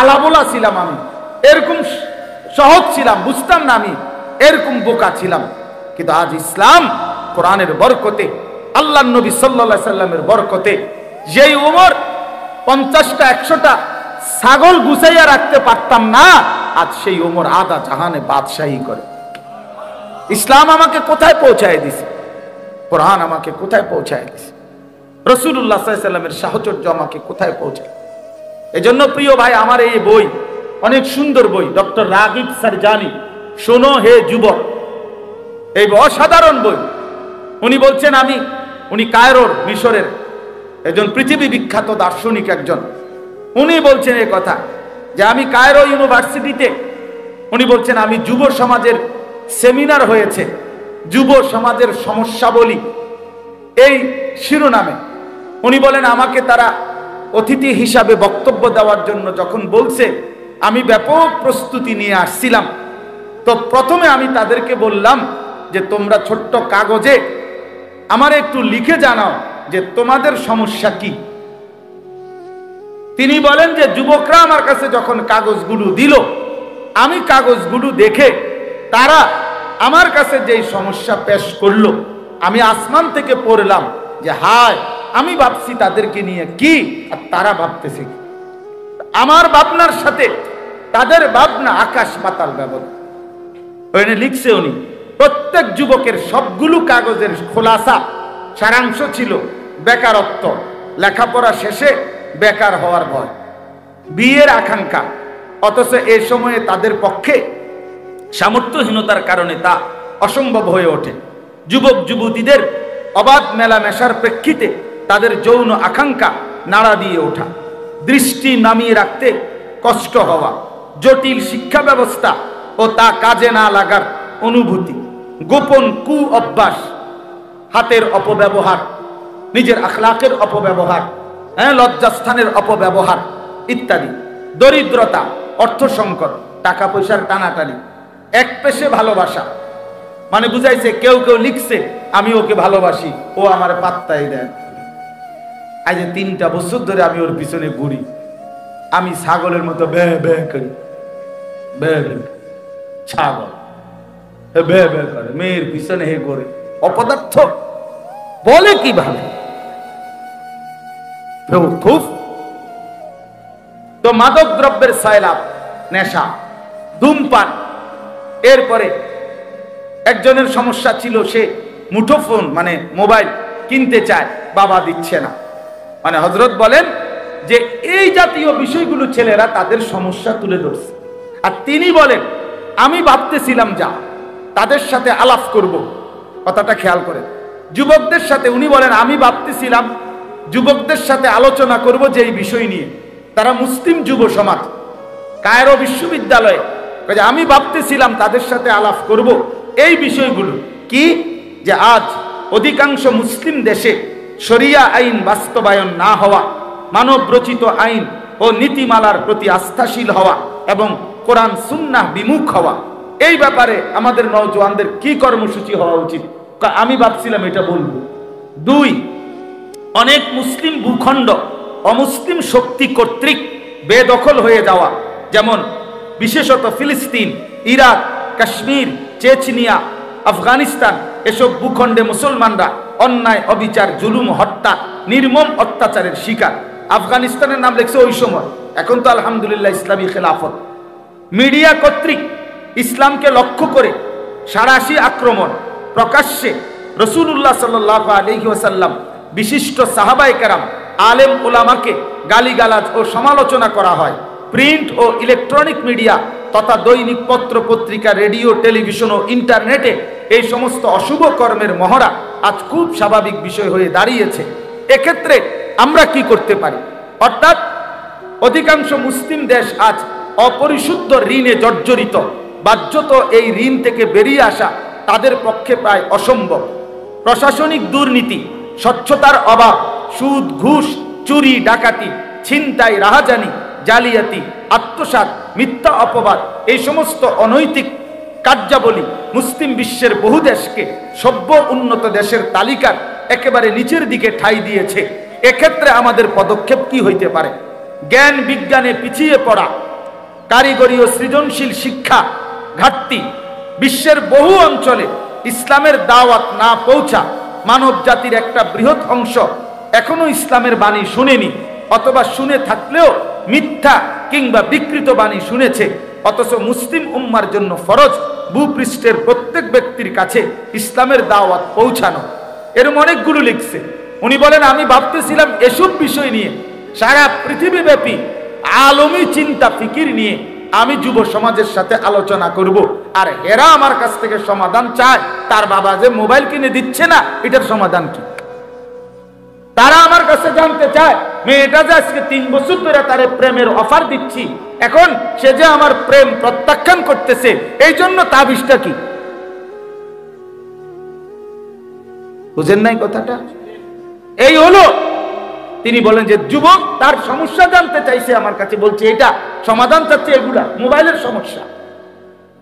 আলাবোলা ছিলাম আমি, এরকম সহজ ছিলাম, বুঝতাম না আমি, এরকম বোকা ছিলাম। কিন্তু আজ ইসলাম কোরআনের বরকতে, আল্লাহর নবী সাল্লাল্লাহু আলাইহি সাল্লামের বরকতে, যেই ওমর 50টা 100টা ছাগল গুছাইয়া রাখতে পারতাম না, আজ সেই ওমর আধা জাহানে বাদশাহী করে। ইসলাম আমাকে কোথায় পৌঁছায় দিছে, কোরআন আমাকে কোথায় পৌঁছায় দিছে, রাসূলুল্লাহ সাল্লাল্লাহু আলাইহি সাল্লামের সাহচর্য আমাকে কোথায় পৌঁছায়। এজন্য প্রিয় ভাই, আমার এই বই অনেক সুন্দর বই, ডক্টর রাগিব সারজানি, শোনো হে যুবক, এই অসাধারণ বই। উনি বলছেন, উনি কায়রোর, মিশরের একজন পৃথিবী বিখ্যাত দার্শনিক একজন, উনি বলছেন এই কথা যে আমি কায়রো ইউনিভার্সিটিতে, উনি বলছেন আমি যুব সমাজের সেমিনার হয়েছে, যুব সমাজের সমস্যাবলী এই শিরোনামে। উনি বলেন আমাকে তারা অতিথি হিসাবে বক্তব্য দেওয়ার জন্য যখন বলছে, আমি ব্যাপক প্রস্তুতি নিয়ে আসছিলাম। তো প্রথমে আমি তাদেরকে বললাম যে তোমরা ছোট্ট কাগজে আমার একটু লিখে জানাও যে তোমাদের সমস্যা কি। তিনি বলেন যে যুবকরা আমার কাছে যখন কাগজগুলো দিল, আমি কাগজগুলো দেখে তারা আমার কাছে যেই সমস্যা পেশ করলো, আমি আসমান থেকে পড়লাম যে হায়, আমি ভাবছি তাদেরকে নিয়ে কি, আর তারা ভাবতেছে কি। আমার ভাবনার সাথে তাদের ভাবনা আকাশ পাতাল ব্যবধান। ওখানে লিখছে উনি, প্রত্যেক যুবকের সবগুলো কাগজের খোলাসা সারাংশ ছিল বেকারত্ব, লেখাপড়া শেষে বেকার হওয়ার ভয়, বিয়ের আকাঙ্ক্ষা, অথচ এই সময়ে তাদের পক্ষে সামর্থ্যহীনতার কারণে তা অসম্ভব হয়ে ওঠে। যুবক যুবতীদের অবাধ মেলামেশার প্রেক্ষিতে তাদের যৌন আকাঙ্ক্ষা নাড়া দিয়ে ওঠা, দৃষ্টি নামিয়ে রাখতে কষ্ট হওয়া, জটিল শিক্ষা ব্যবস্থা ও তা কাজে না লাগার অনুভূতি, গোপন কু অভ্যাস, হাতের অপব্যবহার, নিজের আখলাকের অপব্যবহার, লজ্জাস্থানের অপব্যবহার ইত্যাদি, দরিদ্রতা, অর্থ সংকট, টাকা পয়সার টানাটানি, এক পেশে ভালোবাসা, মানে বুঝাইছে কেউ কেউ লিখছে আমি ওকে ভালোবাসি, ও আমার পাত্তাই দেয়। আজ 3টা বছর ধরে আমি ওর পিছনে ঘুরি, আমি ছাগলের মতো বে বে করি, বে বে, ছাগল বে বে করে, মেয়ের পিছনে হে করে, অপদার্থ বলে কিভাবে? খুব তো মাদক দ্রব্যের সায়লাভ, নেশা, ধূমপান। এরপরে একজনের সমস্যা ছিল, সে মুঠোফোন মানে মোবাইল কিনতে চায়, বাবা দিচ্ছে না। মানে হযরত বলেন যে এই জাতীয় বিষয়গুলো ছেলেরা তাদের সমস্যা তুলে ধরছে। আর তিনি বলেন আমি ভাবতেছিলাম যা তাদের সাথে আলাপ করব, কথাটা খেয়াল করেন, যুবকদের সাথে। উনি বলেন আমি ভাবতেছিলাম যুবকদের সাথে আলোচনা করব যে এই বিষয় নিয়ে, তারা মুসলিম যুব সমাজ, কায়রো বিশ্ববিদ্যালয়ে। আমি ভাবতেছিলাম তাদের সাথে আলাপ করব এই বিষয়গুলো কি, যে আজ অধিকাংশ মুসলিম দেশে শরিয়া আইন বাস্তবায়ন না হওয়া, মানব রচিত আইন ও নীতিমালার প্রতি আস্থাশীল হওয়া এবং কোরআন সুন্নাহ বিমুখ হওয়া, এই ব্যাপারে আমাদের নওজওয়ানদের কি কর্মসূচি হওয়া উচিত। আমি ভাবছিলাম এটা বলবো। 2, অনেক মুসলিম ভূখণ্ড অমুসলিম শক্তি কর্তৃক বেদখল হয়ে যাওয়া, যেমন বিশেষত ফিলিস্তিন, ইরাক, কাশ্মীর, চেচনিয়া, আফগানিস্তান। এসব ভূখণ্ডে মুসলমানরা অন্যায়, অবিচার, জুলুম, হত্যা, নির্মম অত্যাচারের শিকার। আফগানিস্তানের নাম লেখছে ওই সময়, এখন তো আলহামদুলিল্লাহ ইসলামী খেলাফত। মিডিয়া কর্তৃক ইসলামকে লক্ষ্য করে সাঁড়াশি আক্রমণ, প্রকাশ্যে রাসূলুল্লাহ সাল্লাল্লাহু আলাইহি ওয়াসাল্লাম, বিশিষ্ট সাহাবায়ে কেরাম, আলেম ওলামাকে গালিগালাজ ও সমালোচনা করা হয়। প্রিন্ট ও ইলেকট্রনিক মিডিয়া তথা দৈনিক পত্র পত্রিকা, রেডিও, টেলিভিশন ও ইন্টারনেটে এই সমস্ত অশুভ কর্মের মহড়া আজ খুব স্বাভাবিক বিষয় হয়ে দাঁড়িয়েছে। এক্ষেত্রে আমরা কি করতে পারি? অর্থাৎ অধিকাংশ মুসলিম দেশ আজ অপরিশুদ্ধ ঋণে জর্জরিত। বাহ্যত এই ঋণ থেকে বেরিয়ে আসা তাদের পক্ষে প্রায় অসম্ভব। প্রশাসনিক দুর্নীতি, স্বচ্ছতার অভাব, সুদ, ঘুষ, চুরি, ডাকাতি, ছিনতাই, রাহাজানি, জালিয়াতি, আত্মসাৎ, মিথ্যা অপবাদ, এই সমস্ত অনৈতিক কার্যাবলী মুসলিম বিশ্বের বহু দেশকে সভ্য উন্নত দেশের তালিকার একেবারে নিচের দিকে ঠাঁই দিয়েছে। এক্ষেত্রে আমাদের পদক্ষেপ কি হইতে পারে? জ্ঞান বিজ্ঞানে পিছিয়ে পড়া, কারিগরি ও সৃজনশীল শিক্ষা ঘাটতি, বিশ্বের বহু অঞ্চলে ইসলামের দাওয়াত না পৌঁছা, মানব জাতির একটা বৃহৎ অংশ এখনো ইসলামের বাণী শুনেনি, অথবা শুনে থাকলেও মিথ্যা কিংবা বিকৃত বাণী শুনেছে। অথচ মুসলিম উম্মার জন্য ফরজ ভূপৃষ্ঠের প্রত্যেক ব্যক্তির কাছে ইসলামের দাওয়াত পৌঁছানো। এরকম অনেকগুলো লিখছে। উনি বলেন আমি ভাবতেছিলাম এসব বিষয় নিয়ে সারা পৃথিবীব্যাপী আলমী চিন্তা ফিকির নিয়ে আমি যুব সমাজের সাথে আলোচনা করব। আর এরা আমার কাছ থেকে সমাধান চায়, তার বাবা যে মোবাইল কিনে দিচ্ছে না, এটার সমাধান কি? তারা আমার কাছে জানতে চায়, মেয়েটা যে আজকে 3 বছর ধরে তার প্রেমের অফার দিচ্ছি, এখন সে যে আমার প্রেম প্রত্যাখ্যান করতেছে, এই জন্য তাবিজটা কি? বুঝেন নাই কথাটা? এই হলো। তিনি বলেন যে যুবক তার সমস্যা জানতে চাইছে, আমার কাছে বলছে এটা সমাধান চাচ্ছে, এগুলা মোবাইলের সমস্যা,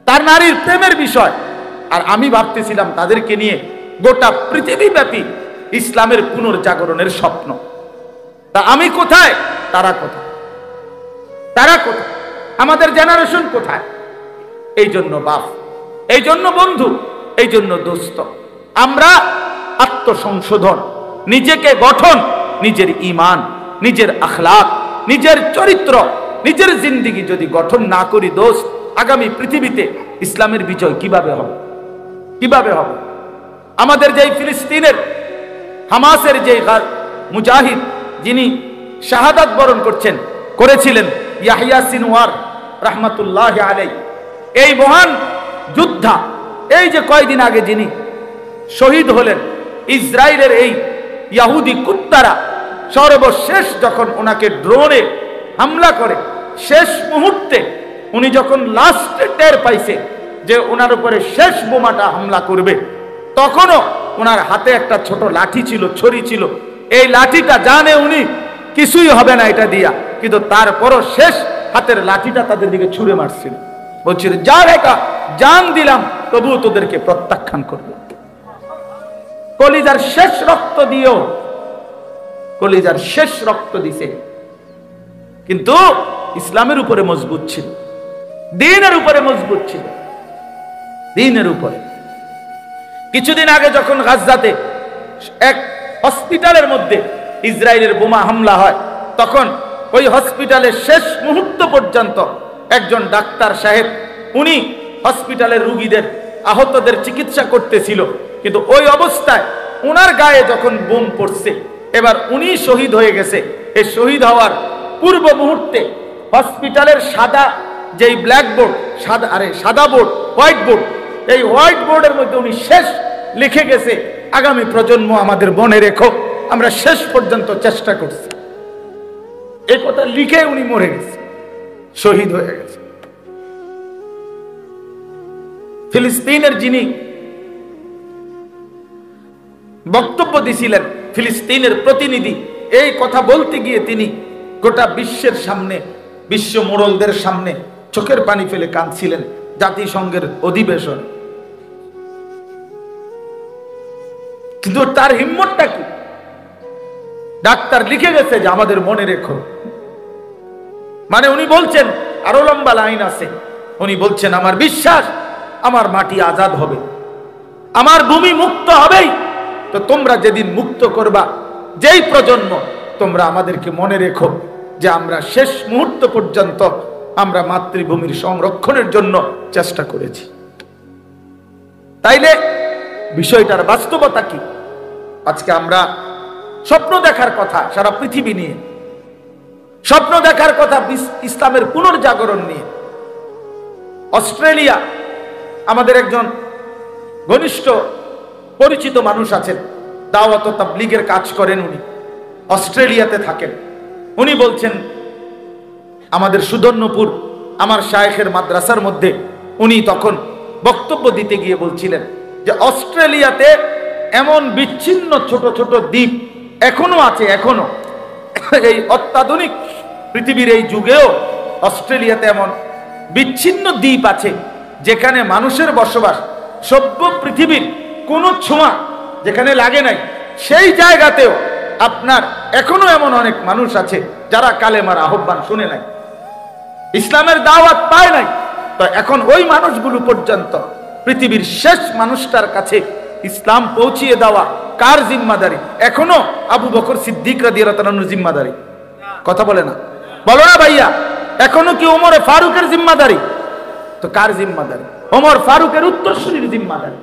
তার নারীর প্রেমের বিষয়। আর আমি ভাবতেছিলাম তাদেরকে নিয়ে গোটা পৃথিবীব্যাপী ইসলামের পুনর্জাগরণের স্বপ্ন। তা আমি কোথায়, তারা কোথায়? তারা কোথায়? আমাদের জেনারেশন কোথায়? এই জন্য বাপ, এই জন্য বন্ধু, এই জন্য দোস্ত, আমরা আত্মসংশোধন, নিজেকে গঠন, নিজের ঈমান, নিজের আখলাক, নিজের চরিত্র, নিজের জিন্দেগি যদি গঠন না করি দোস্ত, আগামী পৃথিবীতে ইসলামের বিজয় কিভাবে হবে? কিভাবে হবে? আমাদের যেই ফিলিস্তিনের হামাসের যে মুজাহিদ, যিনি শাহাদাত বরণ করেছিলেন, ইয়াহিয়া সিনওয়ার রাহমাতুল্লাহ আলাইহি, এই মহান যোদ্ধা, এই যে কয়দিন আগে যিনি শহীদ হলেন, ইসরায়েলের এই ইহুদি কুত্তারা সর্বশেষ যখন ওনাকে ড্রোনে হামলা করে, শেষ মুহূর্তে উনি যখন লাস্টে টের পাইছে যে ওনার উপরে শেষ বোমাটা হামলা করবে, তখনও ওনার হাতে একটা ছোট লাঠি ছিল, ছড়ি ছিল। এই লাঠিটা জানে উনি কিছুই হবে না এটা দিয়া, কিন্তু তারপরও শেষ হাতের লাঠিটা তাদের দিকে ছুঁড়ে মারছিল। বলছিল যা রেখা জান দিলাম তবু তোদেরকে প্রত্যাখ্যান করব। কলিজার শেষ রক্ত দিয়েও, কলিজার শেষ রক্ত দিছে, কিন্তু ইসলামের উপরে মজবুত ছিল, দ্বীনের উপরে মজবুত ছিল, দ্বীনের উপরে। কিছুদিন আগে যখন গাজাতে এক হসপিটালের মধ্যে ইসরায়েলের বোমা হামলা হয়, তখন ওই হসপিটালের শেষ মুহূর্ত পর্যন্ত একজন ডাক্তার সাহেব, উনি হসপিটালের রোগীদের, আহতদের চিকিৎসা করতেছিল, কিন্তু ওই অবস্থায় ওনার গায়ে যখন বোম পড়ছে, এবার উনি শহীদ হয়ে গেছে। এই শহীদ হওয়ার পূর্ব মুহূর্তে হসপিটালের সাদা যেই ব্ল্যাকবোর্ড, সাদা বোর্ড, হোয়াইট বোর্ড, এই হোয়াইট বোর্ডের মধ্যে উনি শেষ লিখে গেছে, আগামী প্রজন্ম আমাদের মনে রেখো, আমরা শেষ পর্যন্ত চেষ্টা করছি। এই কথা লিখে উনি মরে গেছে, শহীদ হয়ে গেছে। ফিলিস্তিনের যিনি বক্তব্য দিছিলেন, ফিলিস্তিনের প্রতিনিধি, এই কথা বলতে গিয়ে তিনি গোটা বিশ্বের সামনে, বিশ্ব মোড়লদের সামনে চোখের পানি ফেলে কাঁদছিলেন জাতিসংঘের অধিবেশন। কিন্তু তার হিম্মতটা কি? ডাক্তার লিখে গেছে যে আমাদের মনে রেখো, মানে উনি বলছেন, আরো লম্বা লাইন আছে, উনি বলছেন আমার বিশ্বাস আমার মাটি আজাদ হবে, আমার ভূমি মুক্ত হবেই, তো তোমরা যেদিন মুক্ত করবা, যেই প্রজন্ম, তোমরা আমাদেরকে মনে রেখো যে আমরা শেষ মুহূর্ত পর্যন্ত আমরা মাতৃভূমির সংরক্ষণের জন্য চেষ্টা করেছি। তাইলে বিষয়টার বাস্তবতা কি? আজকে আমরা স্বপ্ন দেখার কথা সারা পৃথিবী নিয়ে, স্বপ্ন দেখার কথা ইসলামের পুনর্জাগরণ নিয়ে। অস্ট্রেলিয়া, আমাদের একজন ঘনিষ্ঠ পরিচিত মানুষ আছেন, দাওয়াত ও তাবলীগের কাজ করেন, উনি অস্ট্রেলিয়াতে থাকেন। উনি বলছেন, আমাদের সুদর্ণপুর আমার শায়েখের মাদ্রাসার মধ্যে উনি তখন বক্তব্য দিতে গিয়ে বলছিলেন যে অস্ট্রেলিয়াতে এমন বিচ্ছিন্ন ছোট ছোট দ্বীপ এখনো আছে, এখনো এই অত্যাধুনিক পৃথিবীর এই যুগেও অস্ট্রেলিয়াতে এমন বিচ্ছিন্ন দ্বীপ আছে যেখানে মানুষের বসবাস, সভ্য পৃথিবীর কোনো ছোঁয়া যেখানে লাগে নাই, সেই জায়গাতেও আপনার এখনো এমন অনেক মানুষ আছে যারা কালেমার আহ্বান শুনে নাই, ইসলামের দাওয়াত পায় নাই। তো এখন ওই মানুষগুলো পর্যন্ত, পৃথিবীর শেষ মানুষটার কাছে ইসলাম পৌঁছিয়ে দেওয়া কার জিম্মাদারি? এখনো আবু বকর সিদ্দিক রাদিয়াল্লাহু তাআলার জিম্মাদারি। কথা বলে না, বলো না ভাইয়া, এখনো কি ওমর ফারুকের জিম্মাদারি? তো কার জিম্মাদারি? ওমর ফারুকের উত্তরসূরির জিম্মাদারি।